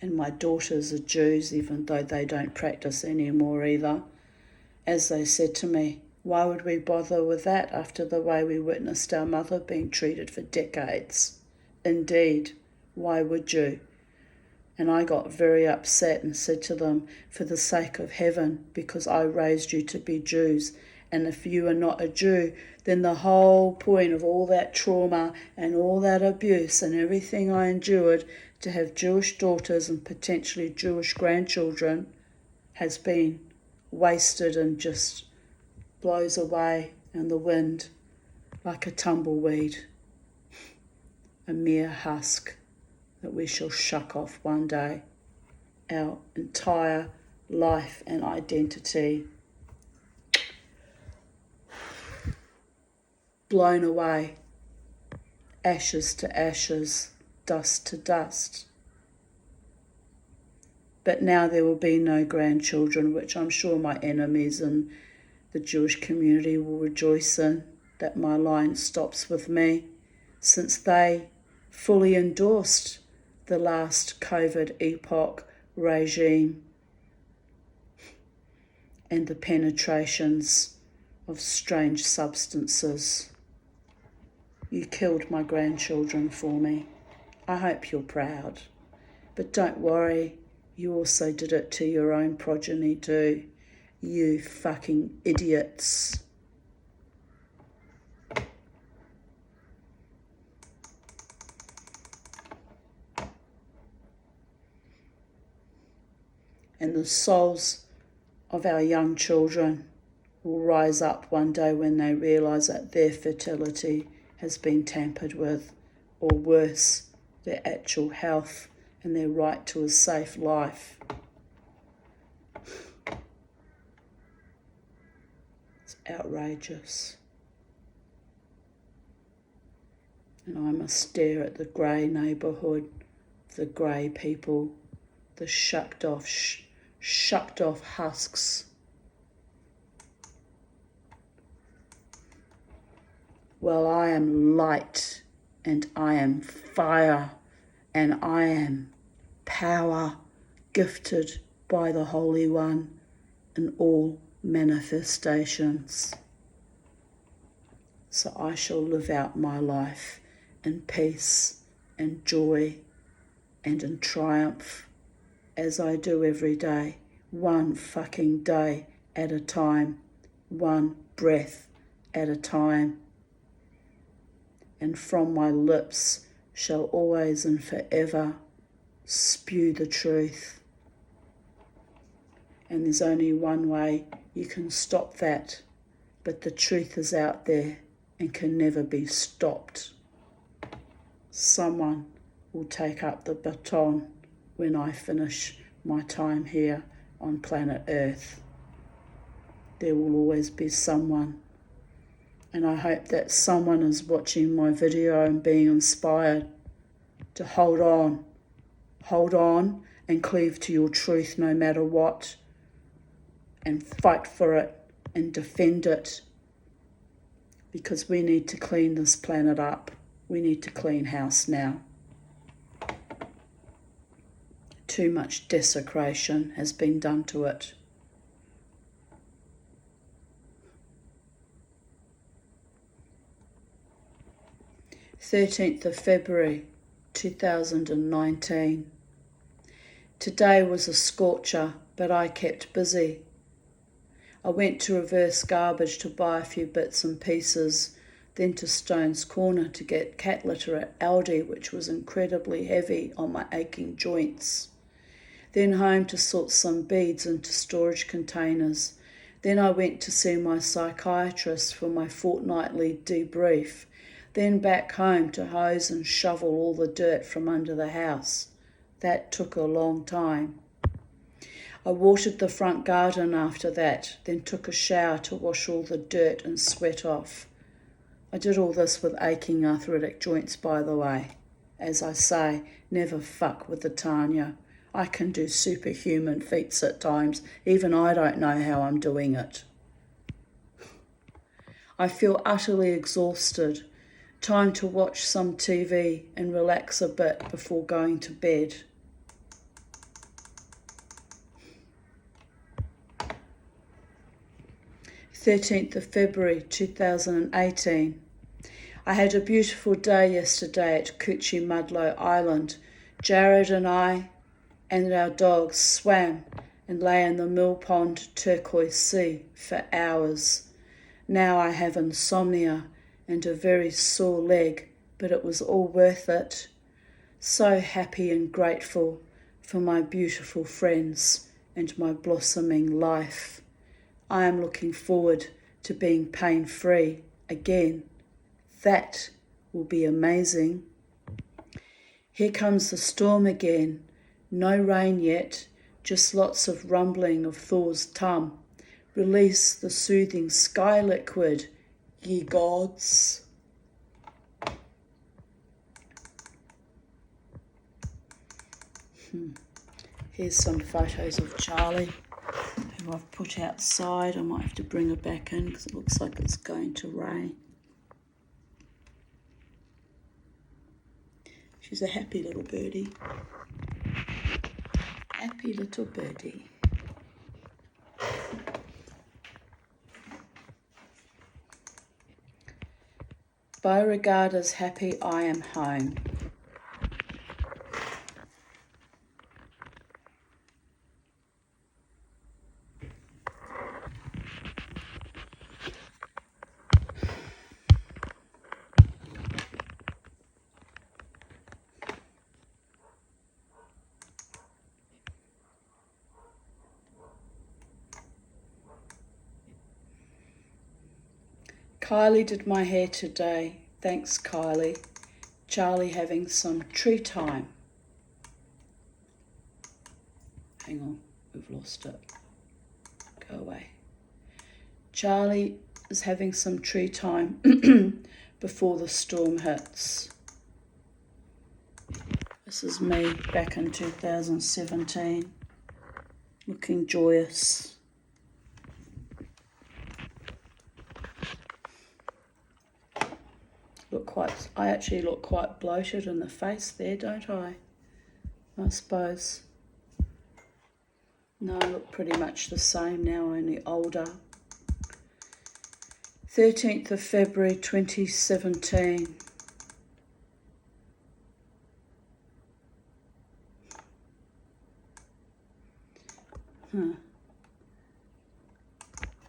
And my daughters are Jews, even though they don't practice anymore either. As they said to me, why would we bother with that after the way we witnessed our mother being treated for decades? Indeed, why would you? And I got very upset and said to them, for the sake of heaven, because I raised you to be Jews, and if you are not a Jew, then the whole point of all that trauma and all that abuse and everything I endured to have Jewish daughters and potentially Jewish grandchildren has been wasted and just blows away in the wind like a tumbleweed, a mere husk that we shall shuck off one day. Our entire life and identity blown away, ashes to ashes, dust to dust. But now there will be no grandchildren, which I'm sure my enemies and the Jewish community will rejoice in, that my line stops with me, since they fully endorsed the last COVID epoch regime and the penetrations of strange substances. You killed my grandchildren for me. I hope you're proud. But don't worry, you also did it to your own progeny too. You fucking idiots. And the souls of our young children will rise up one day when they realise that their fertility has been tampered with, or worse, their actual health and their right to a safe life. It's outrageous. And I must stare at the grey neighbourhood, the grey people, the shucked off husks. Well, I am light, and I am fire, and I am power gifted by the Holy One in all manifestations. So I shall live out my life in peace and joy and in triumph, as I do every day, one fucking day at a time, one breath at a time. And from my lips shall always and forever spew the truth. And there's only one way you can stop that, but the truth is out there and can never be stopped. someone will take up the baton when I finish my time here on planet Earth. There will always be someone. And I hope that someone is watching my video and being inspired to hold on and cleave to your truth no matter what, and fight for it and defend it, because we need to clean this planet up. We need to clean house now. Too much desecration has been done to it. February 13th, 2019. Today was a scorcher, but I kept busy. I went to reverse garbage to buy a few bits and pieces, then to Stone's Corner to get cat litter at Aldi, which was incredibly heavy on my aching joints. Then home to sort some beads into storage containers. Then I went to see my psychiatrist for my fortnightly debrief. Then back home to hose and shovel all the dirt from under the house. That took a long time. I watered the front garden after that, then took a shower to wash all the dirt and sweat off. I did all this with aching arthritic joints, by the way. As I say, never fuck with the Tanya. I can do superhuman feats at times. Even I don't know how I'm doing it. I feel utterly exhausted. Time to watch some TV and relax a bit before going to bed. February 13th, 2018. I had a beautiful day yesterday at Coochie-Mudlow Island. Jared and I and our dogs swam and lay in the mill pond turquoise sea for hours. Now I have insomnia and a very sore leg, but it was all worth it. So happy and grateful for my beautiful friends and my blossoming life. I am looking forward to being pain-free again. That will be amazing. Here comes the storm again. No rain yet, just lots of rumbling of Thor's tum. Release the soothing sky liquid, ye gods. Here's some photos of Charlie, who I've put outside. I might have to bring her back in because it looks like it's going to rain. She's a happy little birdie. Happy little birdie. Beauregard is happy I am home. Kylie did my hair today. Thanks, Kylie. Charlie having some tree time. Hang on, we've lost it. Go away. Charlie is having some tree time before the storm hits. This is me back in 2017, looking joyous. I actually look quite bloated in the face there, don't I? I suppose. No, I look pretty much the same now, only older. 13th of February 2017.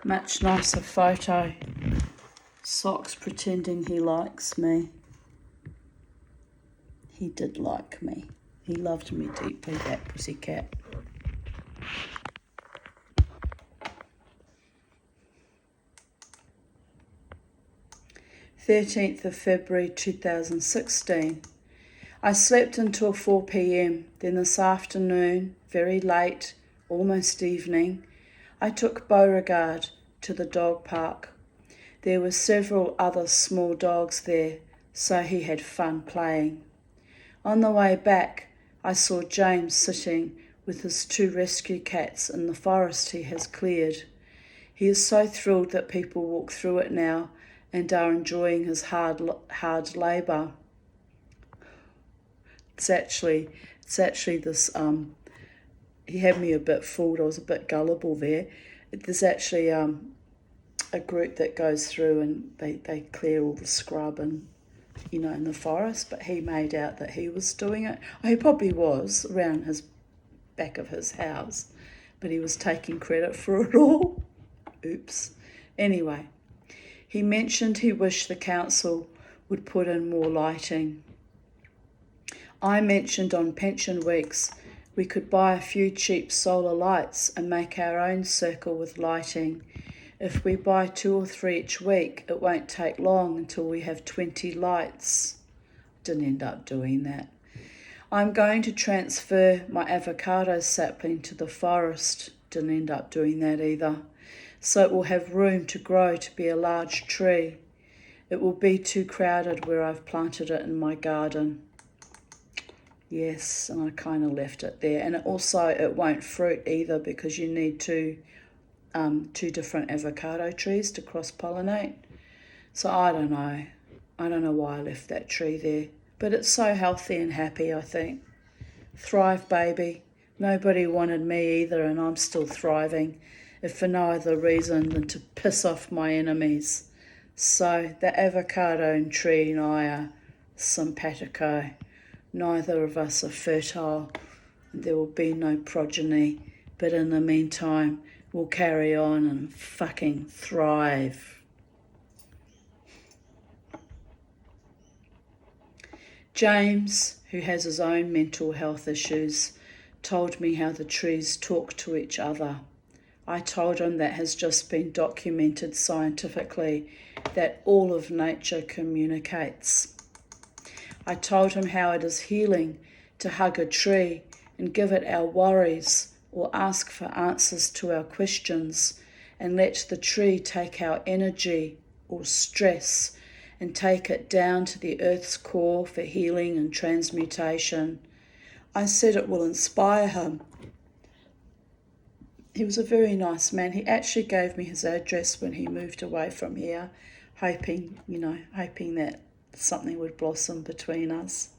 Much nicer photo. Socks pretending he likes me. He did like me. He loved me deeply, that pussycat. February 13th, 2016. I slept until 4 p.m. Then this afternoon, very late, almost evening, I took Beauregard to the dog park. There were several other small dogs there, so he had fun playing. On the way back, I saw James sitting with his 2 rescue cats in the forest he has cleared. He is so thrilled that people walk through it now and are enjoying his hard labour. It's actually this, he had me a bit fooled, I was a bit gullible there. There's actually a group that goes through and they clear all the scrub and, in the forest, but he made out that he was doing it. Oh, he probably was around his back of his house, but he was taking credit for it all. Oops. Anyway, he mentioned he wished the council would put in more lighting. I mentioned on pension weeks we could buy a few cheap solar lights and make our own circle with lighting. If we buy 2 or 3 each week, it won't take long until we have 20 lights. Didn't end up doing that. I'm going to transfer my avocado sapling to the forest. Didn't end up doing that either. So it will have room to grow to be a large tree. It will be too crowded where I've planted it in my garden. Yes, and I kind of left it there. And it won't fruit either because you need two different avocado trees to cross-pollinate. So I don't know. I don't know why I left that tree there. But it's so healthy and happy, I think. Thrive, baby. Nobody wanted me either, and I'm still thriving, if for no other reason than to piss off my enemies. So the avocado and tree and I are simpatico. Neither of us are fertile, and there will be no progeny. But in the meantime, we'll carry on and fucking thrive. James, who has his own mental health issues, told me how the trees talk to each other. I told him that has just been documented scientifically, that all of nature communicates. I told him how it is healing to hug a tree and give it our worries or ask for answers to our questions and let the tree take our energy or stress and take it down to the earth's core for healing and transmutation. I said it will inspire him. He was a very nice man. He actually gave me his address when he moved away from here, hoping that something would blossom between us.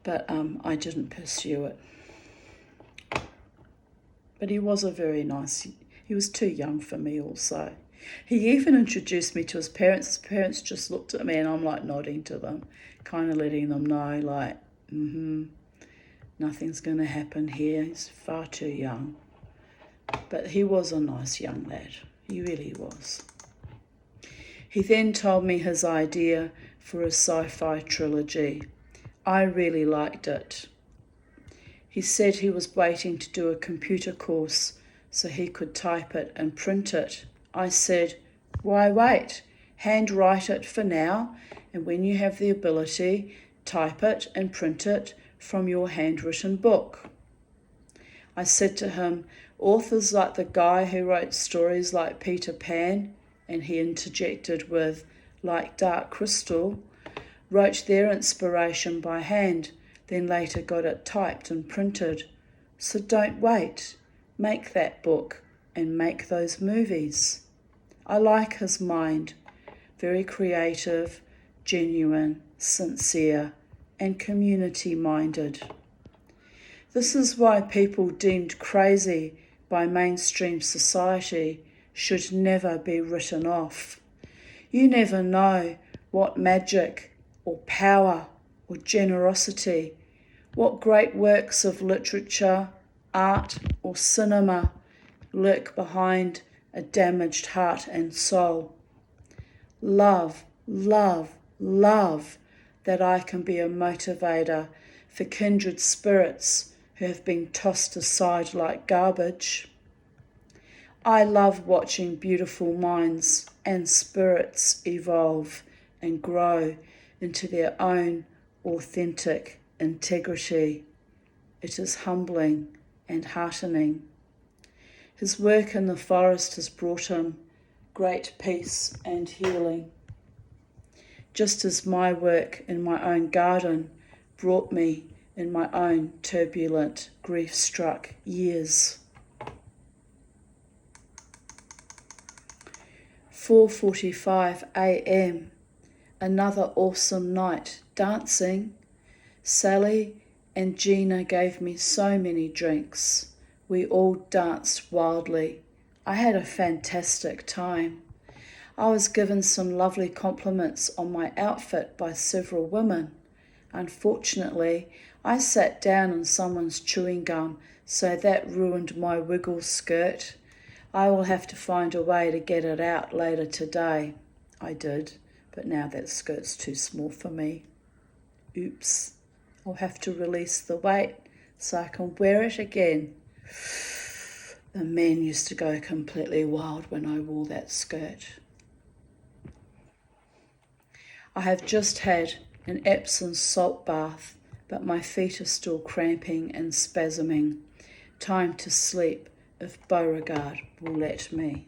But I didn't pursue it. But he was he was too young for me also. He even introduced me to his parents. His parents just looked at me and I'm like nodding to them, kind of letting them know like, nothing's going to happen here. He's far too young. But he was a nice young lad. He really was. He then told me his idea for a sci-fi trilogy. I really liked it. He said he was waiting to do a computer course so he could type it and print it. I said, why wait? Handwrite it for now, and when you have the ability, type it and print it from your handwritten book. I said to him, authors like the guy who wrote stories like Peter Pan, and he interjected with, like Dark Crystal, wrote their inspiration by hand, then later got it typed and printed. So don't wait. Make that book and make those movies. I like his mind. Very creative, genuine, sincere, and community-minded. This is why people deemed crazy by mainstream society should never be written off. You never know what magic or power or generosity, what great works of literature, art or cinema lurk behind a damaged heart and soul. Love, love, love that I can be a motivator for kindred spirits who have been tossed aside like garbage. I love watching beautiful minds and spirits evolve and grow into their own authentic integrity. It is humbling and heartening. His work in the forest has brought him great peace and healing, just as my work in my own garden brought me in my own turbulent, grief-struck years. 4:45 a.m. Another awesome night dancing. Sally and Gina gave me so many drinks. We all danced wildly. I had a fantastic time. I was given some lovely compliments on my outfit by several women. Unfortunately, I sat down on someone's chewing gum, so that ruined my wiggle skirt. I will have to find a way to get it out later today. I did, but now that skirt's too small for me. Oops. I'll have to release the weight so I can wear it again. The men used to go completely wild when I wore that skirt. I have just had an Epsom salt bath, but my feet are still cramping and spasming. Time to sleep if Beauregard will let me.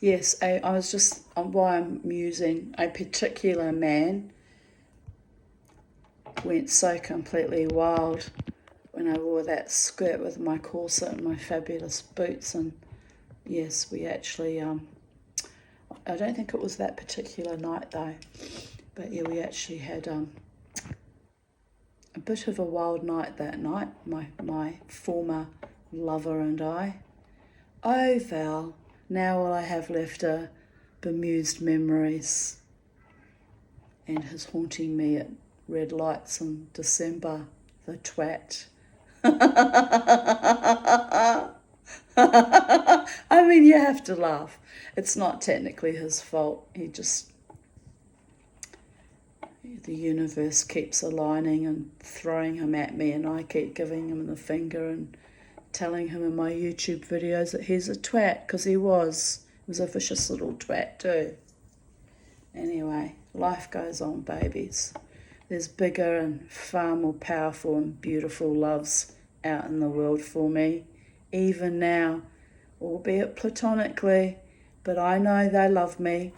Yes, I was just, why I'm musing, a particular man went so completely wild when I wore that skirt with my corset and my fabulous boots. And yes, we actually, I don't think it was that particular night though, but yeah, we actually had a bit of a wild night that night, my former lover and I. Oh, Val, now all I have left are bemused memories and his haunting me at red lights in December, the twat. I mean, you have to laugh. It's not technically his fault. The universe keeps aligning and throwing him at me, and I keep giving him the finger and telling him in my YouTube videos that he's a twat, because he was. He was a vicious little twat too. Anyway, life goes on, babies. There's bigger and far more powerful and beautiful loves out in the world for me, even now, albeit platonically, but I know they love me.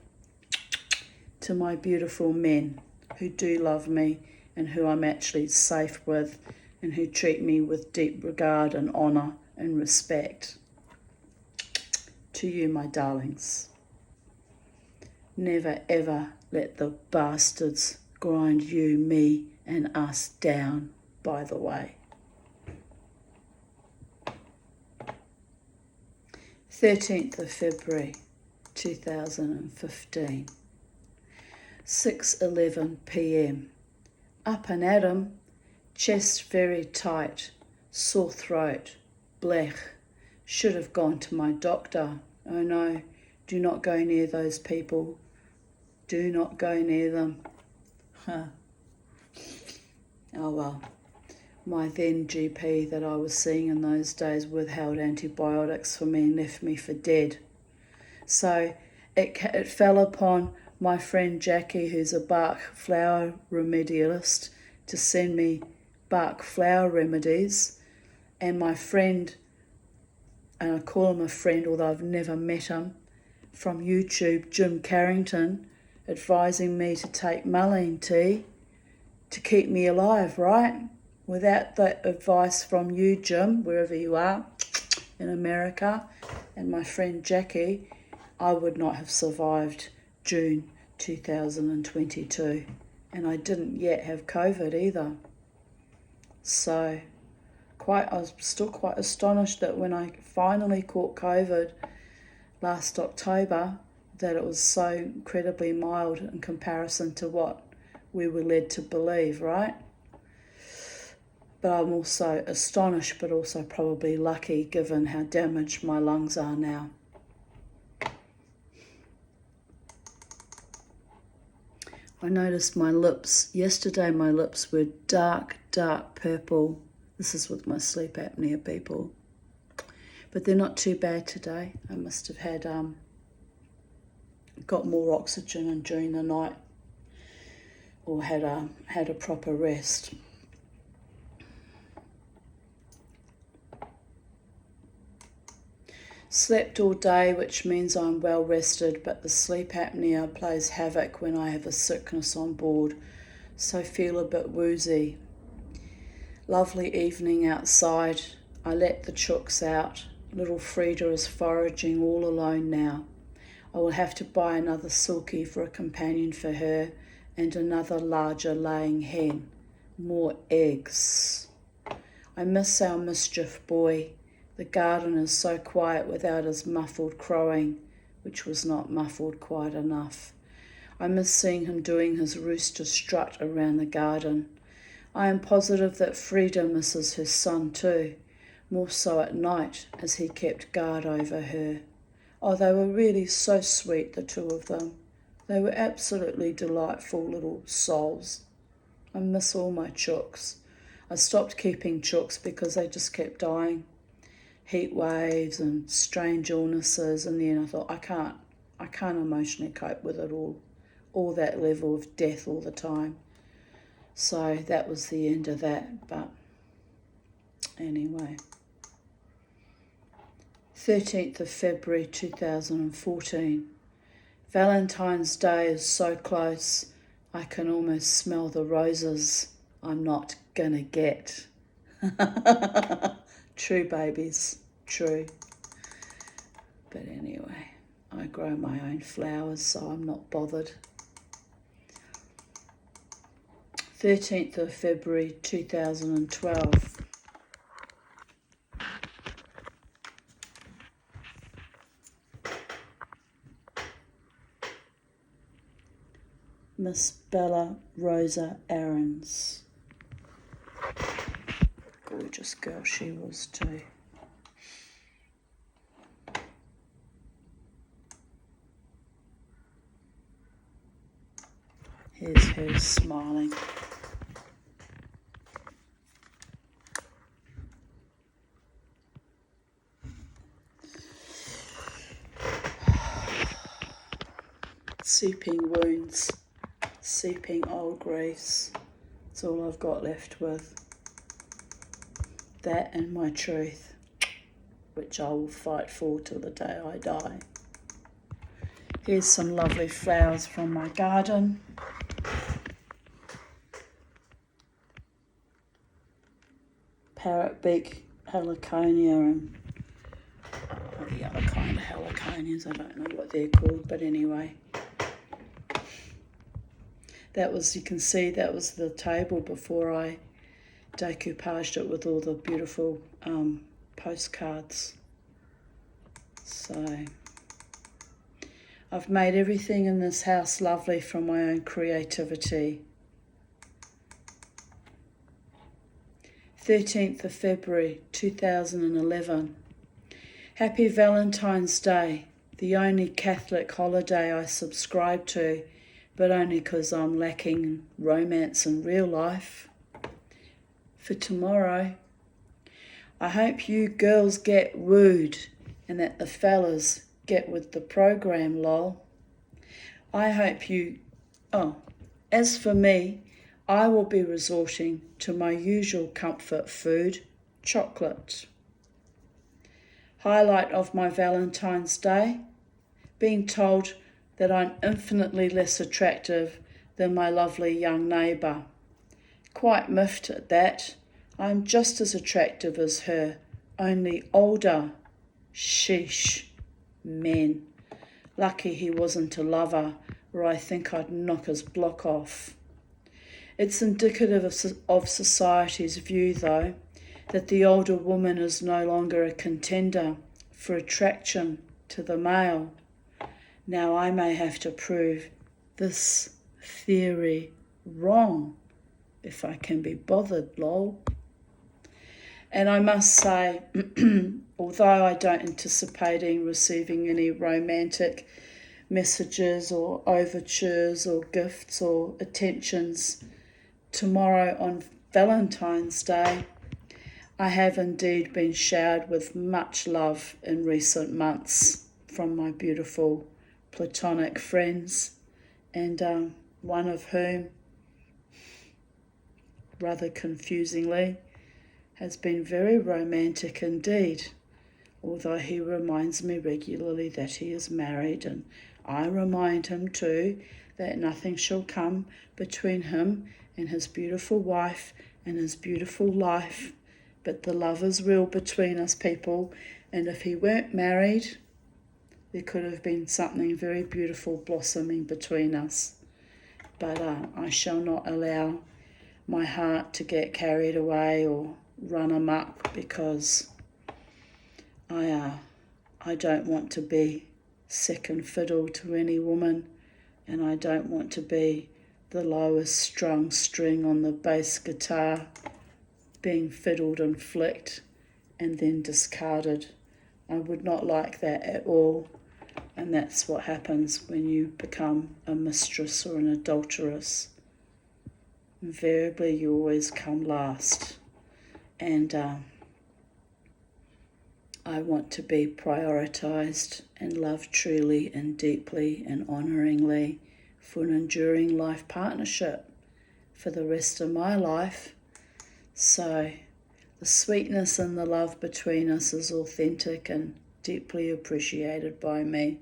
To my beautiful men who do love me and who I'm actually safe with and who treat me with deep regard and honour and respect. To you, my darlings. Never ever let the bastards grind you, me and us down, by the way. 13th of February 2015. 6:11 p.m. Up and at 'em, chest very tight, sore throat, blech. Should have gone to my doctor. Oh no, do not go near those people. Do not go near them. Huh. Oh well. My then GP that I was seeing in those days withheld antibiotics for me and left me for dead. So it fell upon my friend Jackie, who's a Bach flower remedialist, to send me Bach flower remedies. And my friend, and I call him a friend although I've never met him, from YouTube, Jim Carrington, advising me to take mullein tea to keep me alive, right? Without that advice from you, Jim, wherever you are in America, and my friend Jackie, I would not have survived June 2022. And I didn't yet have COVID either. So I was still quite astonished that when I finally caught COVID last October, that it was so incredibly mild in comparison to what we were led to believe, right? But I'm also astonished, but also probably lucky given how damaged my lungs are now. I noticed my lips. Yesterday my lips were dark, dark purple. This is with my sleep apnea, people. But they're not too bad today. I must have had got more oxygen in during the night, or had a proper rest. Slept all day, which means I'm well rested, but the sleep apnea plays havoc when I have a sickness on board, so feel a bit woozy. Lovely evening outside. I let the chooks out. Little Frida is foraging all alone now. I will have to buy another Silky for a companion for her, and another larger laying hen. More eggs. I miss our mischief boy. The garden is so quiet without his muffled crowing, which was not muffled quite enough. I miss seeing him doing his rooster strut around the garden. I am positive that Frida misses her son too, more so at night as he kept guard over her. Oh, they were really so sweet, the two of them. They were absolutely delightful little souls. I miss all my chooks. I stopped keeping chooks because they just kept dying. Heat waves and strange illnesses, and then I thought, I can't emotionally cope with it all that level of death all the time. So that was the end of that. But anyway, 13th of February 2014. Valentine's Day is so close, I can almost smell the roses I'm not gonna get. True, babies, true. But anyway, I grow my own flowers, so I'm not bothered. 13th of February 2012. Miss Bella Rosa Aarons. Gorgeous girl she was too. Here's her smiling. Seeping wounds, seeping old griefs. That's all I've got left with. That and my truth, which I will fight for till the day I die. Here's some lovely flowers from my garden. Parrotbeak heliconia and the other kind of heliconias, I don't know what they're called, but anyway. That was, you can see, that was the table before I decoupaged it with all the beautiful postcards. So I've made everything in this house lovely from my own creativity. 13th of February 2011. Happy Valentine's Day, the only Catholic holiday I subscribe to, but only because I'm lacking romance in real life. For tomorrow, I hope you girls get wooed and that the fellas get with the program, lol. I hope you... Oh, as for me, I will be resorting to my usual comfort food, chocolate. Highlight of my Valentine's Day, being told that I'm infinitely less attractive than my lovely young neighbour. Quite miffed at that. I'm just as attractive as her, only older. Sheesh. Men. Lucky he wasn't a lover, or I think I'd knock his block off. It's indicative of society's view, though, that the older woman is no longer a contender for attraction to the male. Now I may have to prove this theory wrong, if I can be bothered, lol. And I must say, although I don't anticipating receiving any romantic messages or overtures or gifts or attentions. Tomorrow on Valentine's Day, I have indeed been showered with much love in recent months from my beautiful platonic friends, and one of whom, rather confusingly, has been very romantic indeed, although he reminds me regularly that he is married, and I remind him too that nothing shall come between him and his beautiful wife and his beautiful life, but the love is real between us people, and if he weren't married, there could have been something very beautiful blossoming between us. But I shall not allow my heart to get carried away or run amok, because I don't want to be second fiddle to any woman, and I don't want to be the lowest strung string on the bass guitar being fiddled and flicked and then discarded. I would not like that at all, and that's what happens when you become a mistress or an adulteress. Invariably you always come last, and I want to be prioritised and loved truly and deeply and honouringly for an enduring life partnership for the rest of my life. So the sweetness and the love between us is authentic and deeply appreciated by me,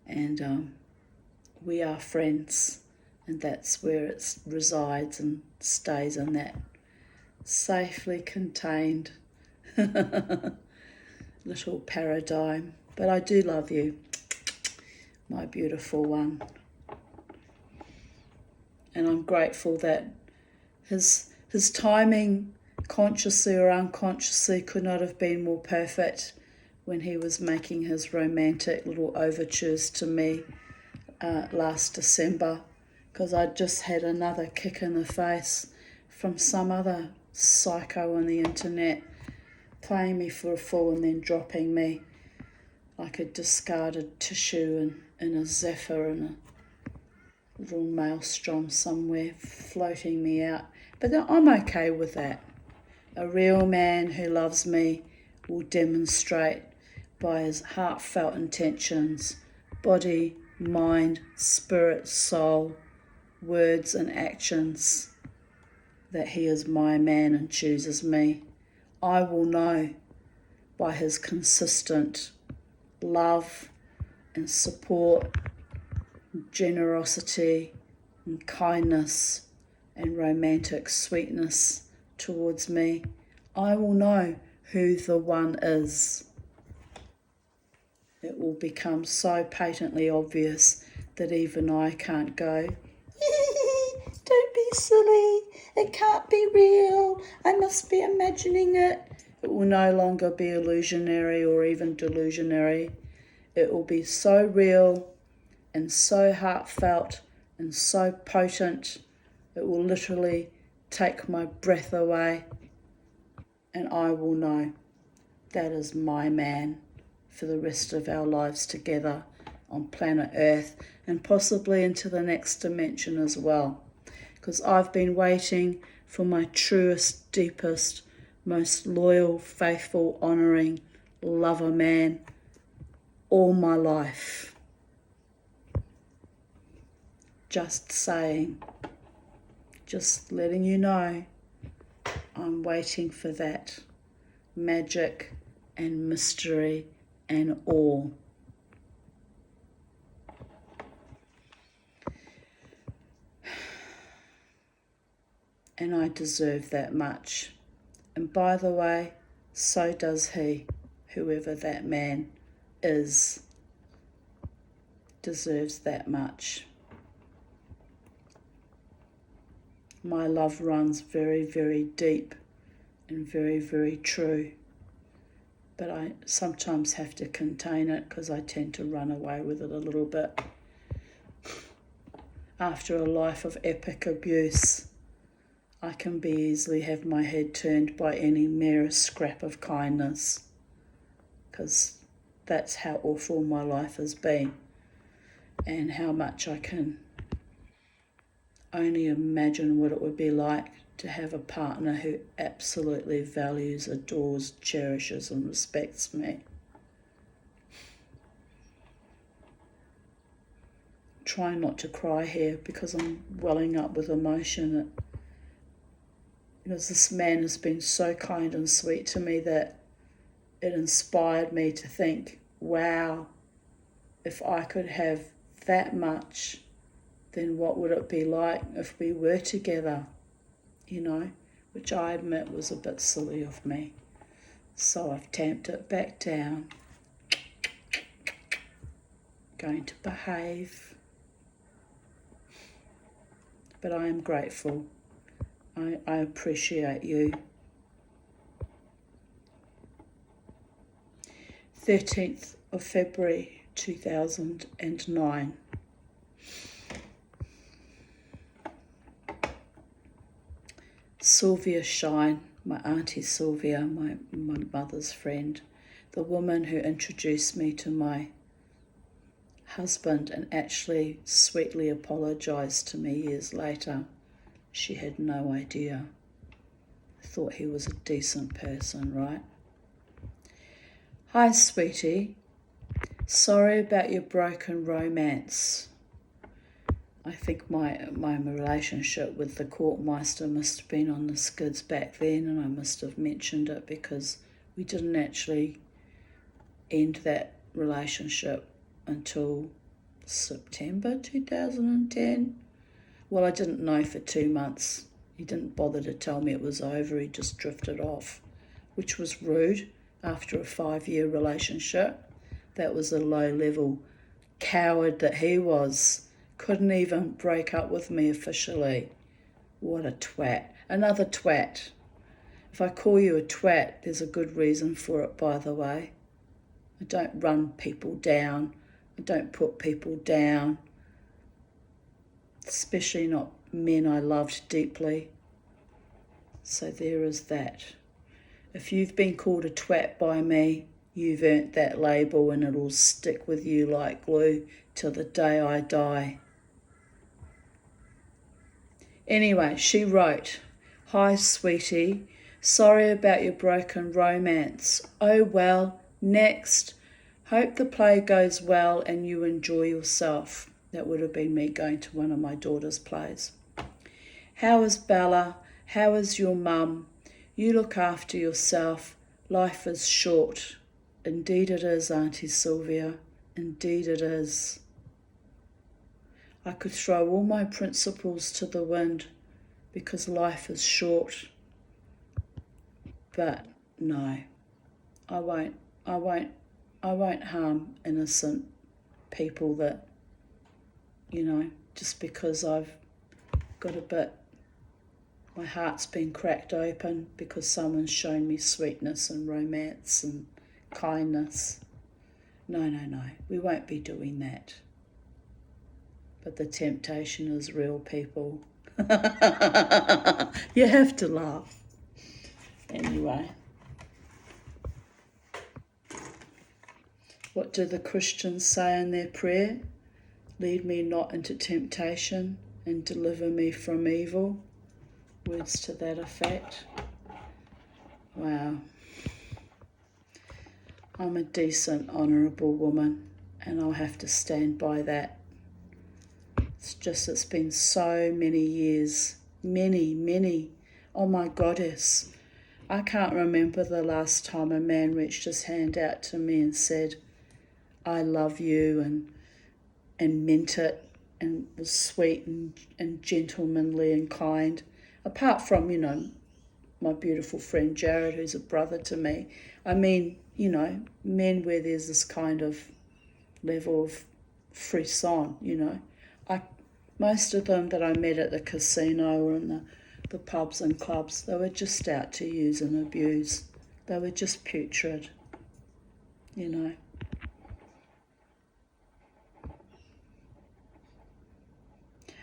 and we are friends, and that's where it resides and stays, in that safely contained little paradigm. But I do love you, my beautiful one, and I'm grateful that his timing, consciously or unconsciously, could not have been more perfect when he was making his romantic little overtures to me last December, because I'd just had another kick in the face from some other psycho on the internet playing me for a fool and then dropping me like a discarded tissue in a zephyr in a little maelstrom somewhere, floating me out. But I'm okay with that. A real man who loves me will demonstrate by his heartfelt intentions, body, mind, spirit, soul, words and actions, that he is my man and chooses me. I will know by his consistent love and support, generosity and kindness and romantic sweetness towards me. I will know who the one is. It will become so patently obvious that even I can't go, don't be silly, it can't be real, I must be imagining it. It will no longer be illusionary or even delusionary. It will be so real and so heartfelt and so potent, it will literally take my breath away, and I will know that is my man for the rest of our lives together on planet Earth, and possibly into the next dimension as well, because I've been waiting for my truest, deepest, most loyal, faithful, honouring lover man all my life. Just saying, just letting you know, I'm waiting for that magic and mystery and awe. And I deserve that much. And by the way, so does he, whoever that man is, deserves that much. My love runs very, very deep and very, very true. But I sometimes have to contain it because I tend to run away with it a little bit. After a life of epic abuse, I can be easily have my head turned by any merest scrap of kindness, because that's how awful my life has been. and how much I can only imagine what it would be like to have a partner who absolutely values, adores, cherishes and respects me. Try not to cry here because I'm welling up with emotion. Because this man has been so kind and sweet to me that it inspired me to think, wow, if I could have that much, then what would it be like if we were together, which I admit was a bit silly of me. So I've tamped it back down, going to behave, but I am grateful. I appreciate you. 13th of February 2009. Sylvia Shine, my auntie Sylvia, my mother's friend, the woman who introduced me to my husband and actually sweetly apologised to me years later. She had no idea. Thought he was a decent person, right? Hi, sweetie. Sorry about your broken romance. I think my relationship with the courtmeister must have been on the skids back then, and I must have mentioned it because we didn't actually end that relationship until September 2010. Well, I didn't know for 2 months. He didn't bother to tell me it was over. He just drifted off, which was rude after a 5-year relationship. That was a low-level coward that he was. Couldn't even break up with me officially. What a twat. Another twat. If I call you a twat, there's a good reason for it, by the way. I don't run people down. I don't put people down. Especially not men I loved deeply. So there is that. If you've been called a twat by me, you've earned that label and it'll stick with you like glue till the day I die. Anyway, she wrote, "Hi, sweetie. Sorry about your broken romance. Oh well, next. Hope the play goes well and you enjoy yourself." That would have been me going to one of my daughter's plays. "How is Bella? How is your mum? You look after yourself. Life is short." Indeed it is, Auntie Sylvia. Indeed it is. I could throw all my principles to the wind because life is short. But no, I won't harm innocent people that, just because I've got my heart's been cracked open because someone's shown me sweetness and romance and kindness. No, we won't be doing that. But the temptation is real, people. You have to laugh. Anyway. What do the Christians say in their prayer? Lead me not into temptation and deliver me from evil. Words to that effect. Wow. I'm a decent, honourable woman, and I'll have to stand by that. It's been so many years. Many. Oh my goddess. I can't remember the last time a man reached his hand out to me and said, "I love you," and meant it, and was sweet and gentlemanly and kind. Apart from, my beautiful friend Jared, who's a brother to me. I mean, men where there's this kind of level of frisson, most of them that I met at the casino or in the pubs and clubs, they were just out to use and abuse. They were just putrid,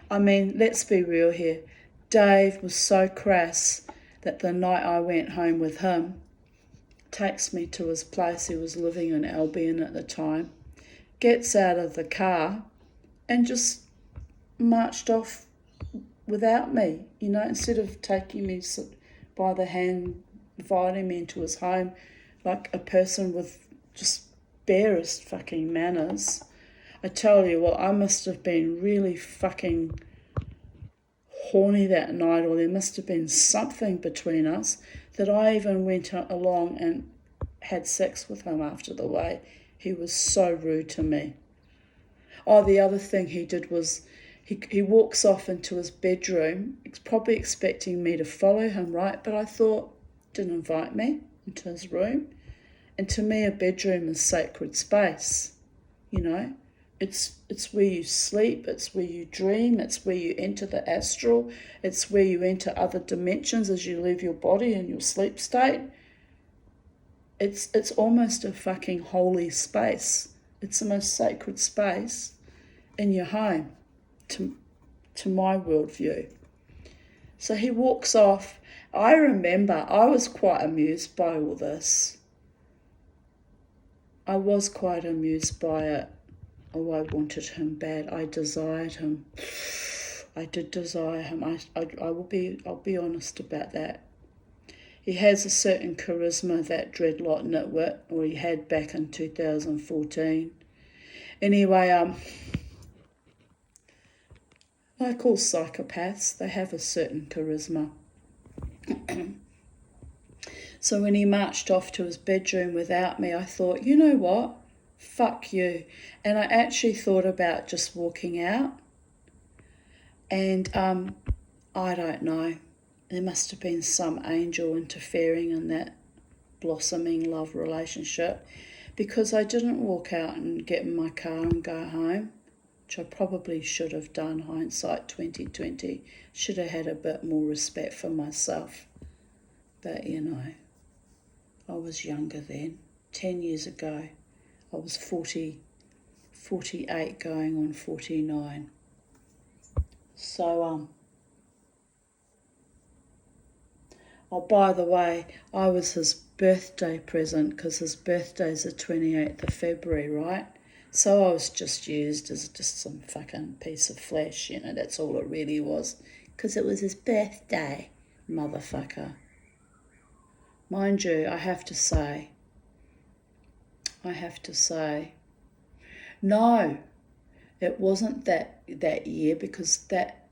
I mean, let's be real here. Dave was so crass that the night I went home with him, takes me to his place. He was living in Albion at the time, gets out of the car and just marched off without me, instead of taking me by the hand, inviting me into his home like a person with just barest fucking manners. I tell you what, I must have been really fucking horny that night, or there must have been something between us, that I even went along and had sex with him after the way he was so rude to me. Oh, the other thing he did was he walks off into his bedroom, probably expecting me to follow him, right? But I thought, didn't invite me into his room. And to me, a bedroom is sacred space, It's where you sleep, it's where you dream, it's where you enter the astral, it's where you enter other dimensions as you leave your body in your sleep state. It's almost a fucking holy space. It's the most sacred space in your home, to my worldview. So he walks off. I remember I was quite amused by all this. I was quite amused by it. Oh, I wanted him bad. I desired him. I did desire him. I'll be honest about that. He has a certain charisma, that dreadlock nitwit, or he had back in 2014. Anyway, like all psychopaths, they have a certain charisma. So when he marched off to his bedroom without me, I thought, you know what? Fuck you. And I actually thought about just walking out. And I don't know. There must have been some angel interfering in that blossoming love relationship, because I didn't walk out and get in my car and go home, which I probably should have done, hindsight 2020. Should have had a bit more respect for myself. But, I was younger then. 10 years ago, I was 48 going on 49. So, oh, by the way, I was his birthday present, because his birthday's the 28th of February, right? So I was just used as just some fucking piece of flesh, that's all it really was. Because it was his birthday, motherfucker. Mind you, I have to say, no, it wasn't that year, because that...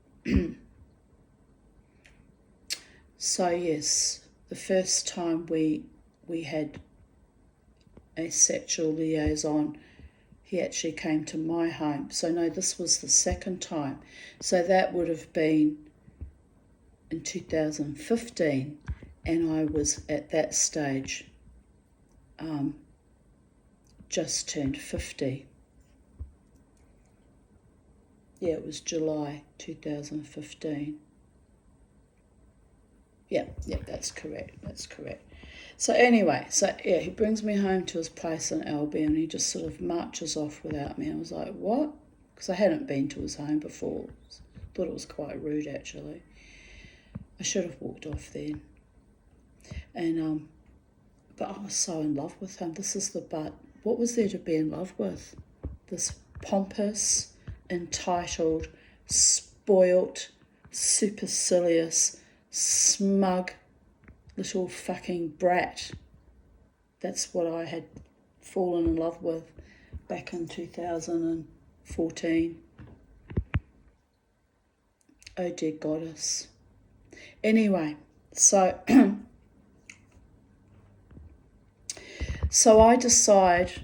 So yes, the first time we had a sexual liaison, he actually came to my home. So no, this was the second time. So that would have been in 2015, and I was at that stage just turned 50. Yeah, it was July 2015. Yeah, that's correct. So anyway, he brings me home to his place in Albion, and he just sort of marches off without me. I was like, what? Because I hadn't been to his home before. Thought it was quite rude, actually. I should have walked off then. And but I was so in love with him. What was there to be in love with? This pompous, entitled, spoilt, supercilious, smug little fucking brat. That's what I had fallen in love with back in 2014. Oh dear goddess. Anyway, so so I decide,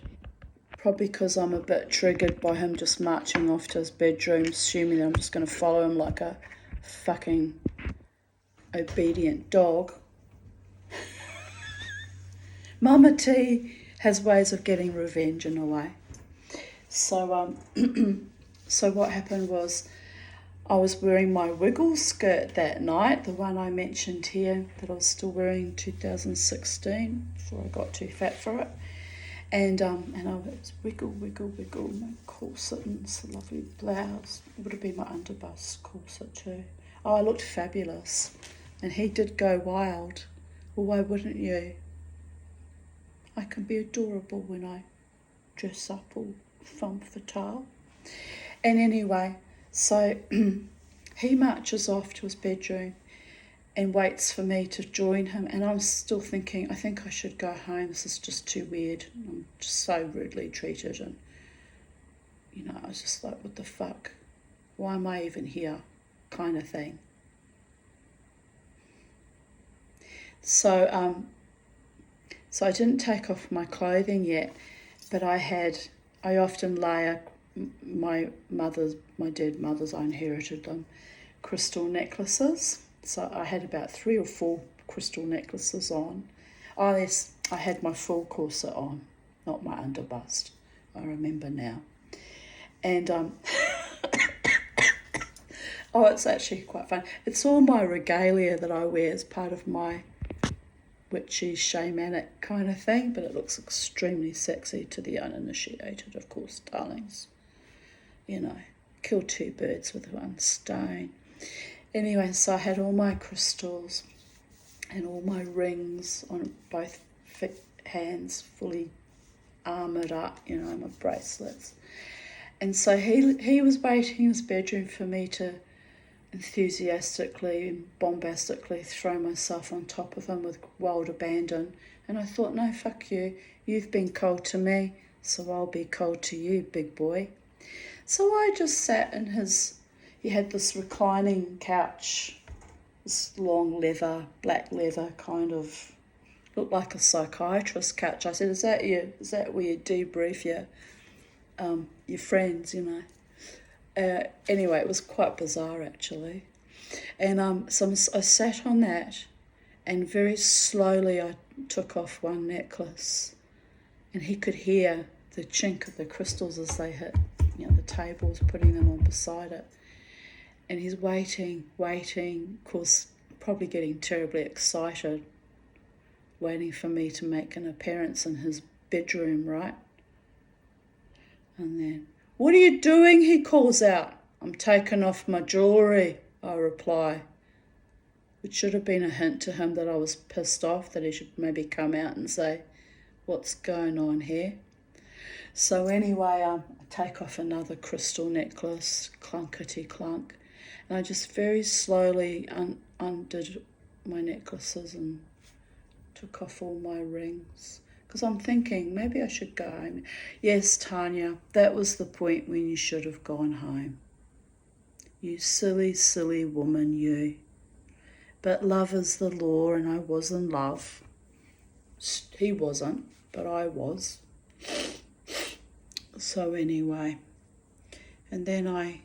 probably because I'm a bit triggered by him just marching off to his bedroom, assuming that I'm just going to follow him like a fucking obedient dog. Mama T has ways of getting revenge in a way. So so what happened was, I was wearing my wiggle skirt that night, the one I mentioned here that I was still wearing in 2016 before I got too fat for it. And I was wiggle, my corset, and it's a lovely blouse. It would have been my underbust corset too. Oh, I looked fabulous. And he did go wild. Well, why wouldn't you? I can be adorable when I dress up all femme fatale. And anyway, so he marches off to his bedroom and waits for me to join him. And I'm still thinking, I think I should go home. This is just too weird. I'm just so rudely treated. And, I was just like, what the fuck? Why am I even here? Kind of thing. So, so I didn't take off my clothing yet, but I often layer my dead mother's, I inherited them, crystal necklaces. So I had about 3 or 4 crystal necklaces on. Oh, yes, I had my full corset on, not my underbust. I remember now. And, oh, it's actually quite fun. It's all my regalia that I wear as part of my witchy, shamanic kind of thing, but it looks extremely sexy to the uninitiated, of course, darlings. Kill 2 birds with 1 stone. Anyway, so I had all my crystals and all my rings on both hands, fully armoured up, my bracelets. And so he was waiting in his bedroom for me to enthusiastically and bombastically throw myself on top of him with wild abandon. And I thought, no, fuck you. You've been cold to me, so I'll be cold to you, big boy. So I just sat in he had this reclining couch, this long leather, black leather kind of, looked like a psychiatrist couch. I said, is that where you debrief your friends, Anyway, it was quite bizarre actually. And so I sat on that, and very slowly I took off one necklace, and he could hear the chink of the crystals as they hit, the tables, putting them on beside it. And he's waiting, of course, probably getting terribly excited, waiting for me to make an appearance in his bedroom, right? And then, what are you doing? He calls out. I'm taking off my jewellery, I reply, which should have been a hint to him that I was pissed off, that he should maybe come out and say, what's going on here? So anyway, I take off another crystal necklace, clunkety clunk, and I just very slowly undid my necklaces and took off all my rings. Because I'm thinking, maybe I should go home. Yes, Tanya, that was the point when you should have gone home. You silly, silly woman, you. But love is the law, and I was in love. He wasn't, but I was. So anyway, and then I'd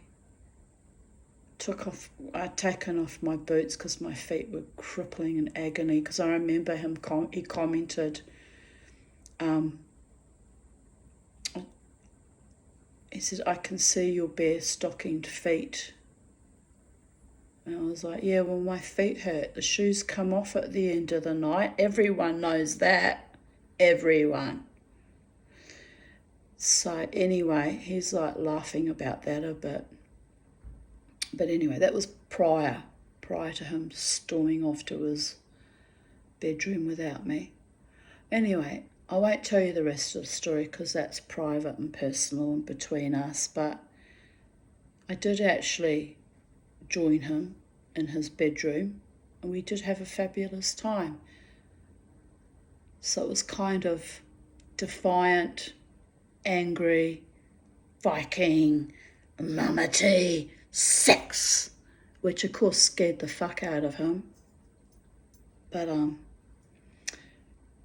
taken off my boots because my feet were crippling in agony, because I remember he commented, he said, I can see your bare stockinged feet. And I was like, yeah, well, my feet hurt. The shoes come off at the end of the night. Everyone knows that. Everyone. So anyway, he's like laughing about that a bit. But anyway, that was prior to him storming off to his bedroom without me. Anyway, I won't tell you the rest of the story because that's private and personal and between us, but I did actually join him in his bedroom, and we did have a fabulous time. So it was kind of defiant, angry, Viking, mummity, sex, which of course scared the fuck out of him. But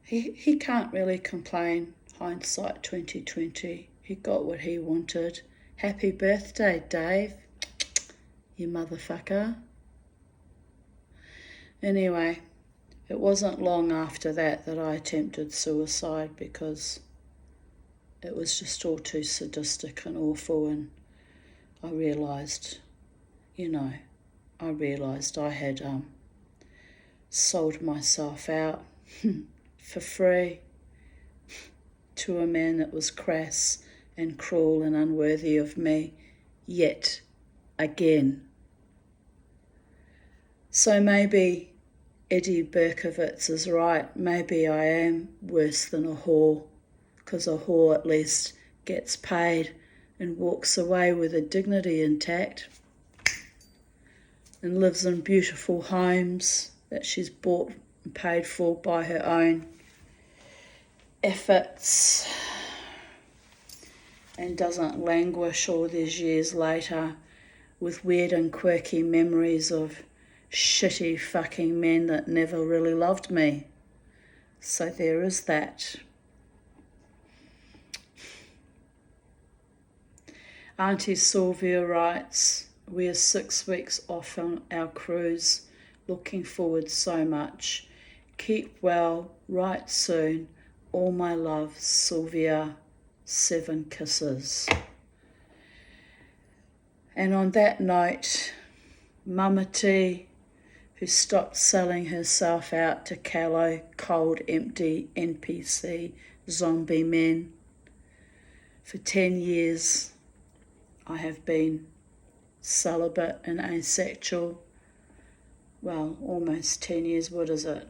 he can't really complain. Hindsight 2020. He got what he wanted. Happy birthday, Dave, you motherfucker. Anyway, it wasn't long after that I attempted suicide, because it was just all too sadistic and awful, and I realised I had sold myself out for free to a man that was crass and cruel and unworthy of me yet again. So maybe Eddie Berkowitz is right. Maybe I am worse than a whore, because a whore at least gets paid and walks away with her dignity intact and lives in beautiful homes that she's bought and paid for by her own efforts, and doesn't languish all these years later with weird and quirky memories of shitty fucking men that never really loved me. So there is that. Auntie Sylvia writes, "We are 6 weeks off on our cruise. Looking forward so much. Keep well, write soon. All my love, Sylvia. 7 kisses." And on that note, Mama T, who stopped selling herself out to callow, cold, empty NPC zombie men. For 10 years, I have been celibate and asexual. Well, almost 10 years, what is it?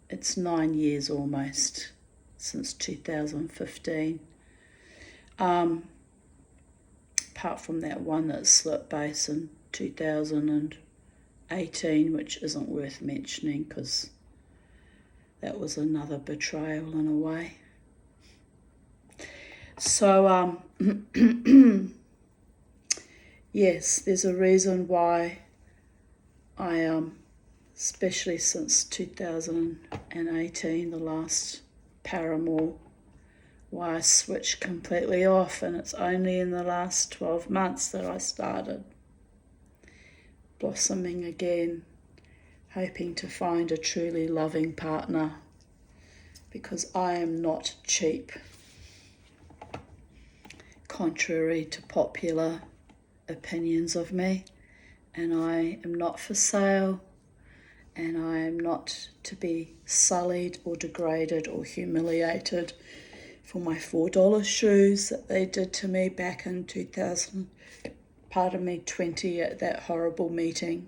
It's 9 years almost, since 2015. Apart from that one that slipped base in 2018, which isn't worth mentioning because that was another betrayal in a way. So, yes, there's a reason why I, especially since 2018, the last paramour, why I switched completely off, and it's only in the last 12 months that I started blossoming again, hoping to find a truly loving partner, because I am not cheap, contrary to popular opinions of me, and I am not for sale, and I am not to be sullied or degraded or humiliated for my $4 shoes that they did to me back in 20 at that horrible meeting.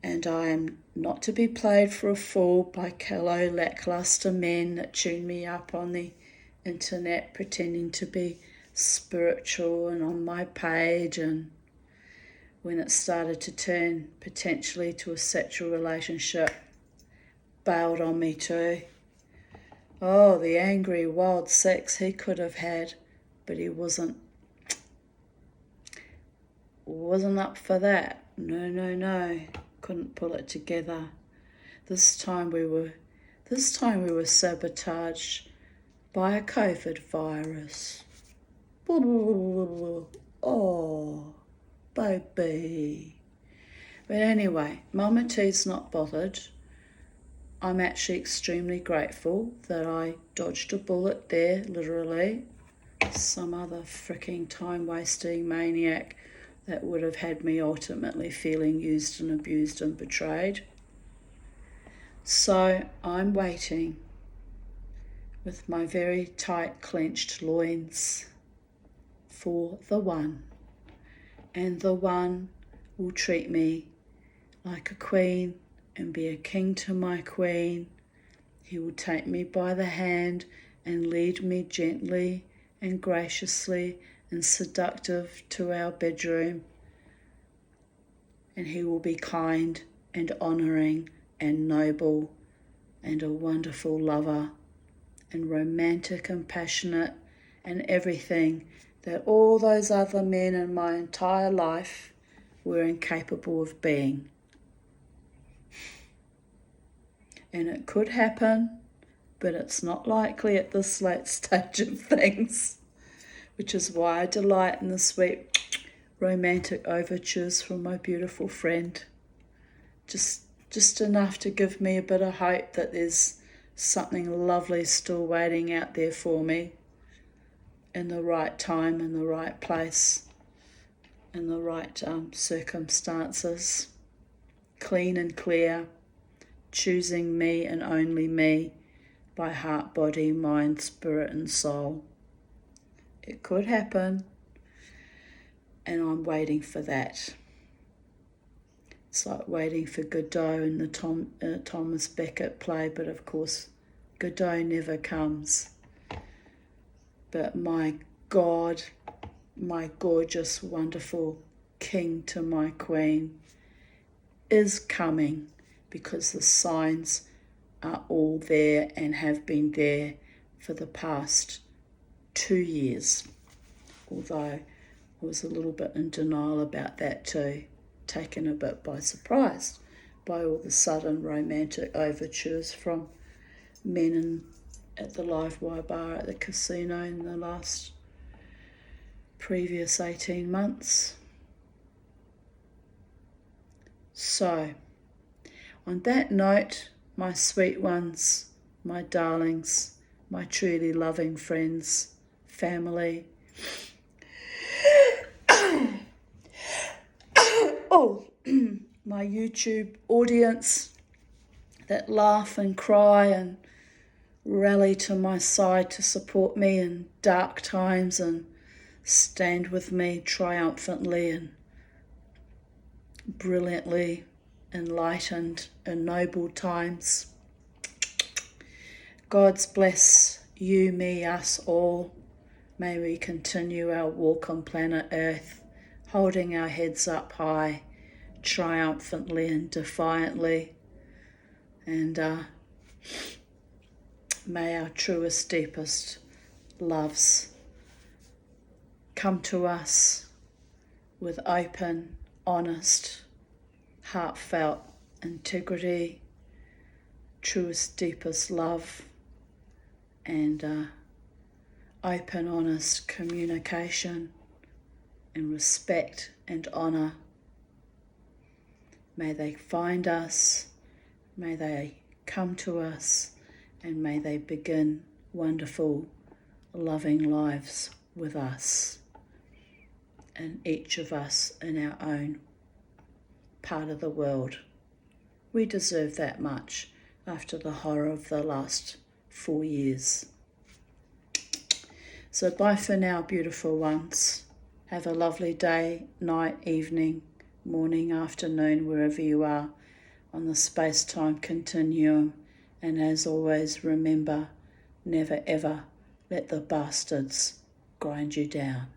And I am not to be played for a fool by callow, lackluster men that tune me up on the internet pretending to be spiritual and on my page, and when it started to turn potentially to a sexual relationship, bailed on me too. Oh, the angry, wild sex he could have had, but he wasn't up for that. No. Couldn't pull it together. This time we were sabotaged by a COVID virus. Oh, baby. But anyway, Mama T's not bothered. I'm actually extremely grateful that I dodged a bullet there, literally. Some other freaking time-wasting maniac that would have had me ultimately feeling used and abused and betrayed. So I'm waiting with my very tight clenched loins for the one. And the one will treat me like a queen and be a king to my queen. He will take me by the hand and lead me gently and graciously and seductive to our bedroom. And he will be kind and honouring and noble and a wonderful lover and romantic and passionate and everything that all those other men in my entire life were incapable of being. And it could happen, but it's not likely at this late stage of things, which is why I delight in the sweet romantic overtures from my beautiful friend. Just enough to give me a bit of hope that there's something lovely still waiting out there for me in the right time, in the right place, in the right circumstances, clean and clear, choosing me and only me by heart, body, mind, spirit and soul. It could happen, and I'm waiting for that. It's like waiting for Godot in the Thomas Becket play, but of course Godot never comes. But my God, my gorgeous, wonderful king to my queen is coming, because the signs are all there and have been there for the past 2 years. Although I was a little bit in denial about that too, taken a bit by surprise by all the sudden romantic overtures from men at the live wire bar at the casino in the previous 18 months. So, on that note, my sweet ones, my darlings, my truly loving friends, family, my YouTube audience that laugh and cry and rally to my side to support me in dark times and stand with me triumphantly and brilliantly enlightened in noble times. God's bless you, me, us all. May we continue our walk on planet Earth, holding our heads up high, triumphantly and defiantly. And may our truest, deepest loves come to us with open, honest, heartfelt integrity, truest, deepest love, and open, honest communication and respect and honour. May they find us, may they come to us, and may they begin wonderful, loving lives with us, and each of us in our own part of the world. We deserve that much after the horror of the last 4 years. So bye for now, beautiful ones. Have a lovely day, night, evening, morning, afternoon, wherever you are on the space-time continuum. And as always, remember, never ever let the bastards grind you down.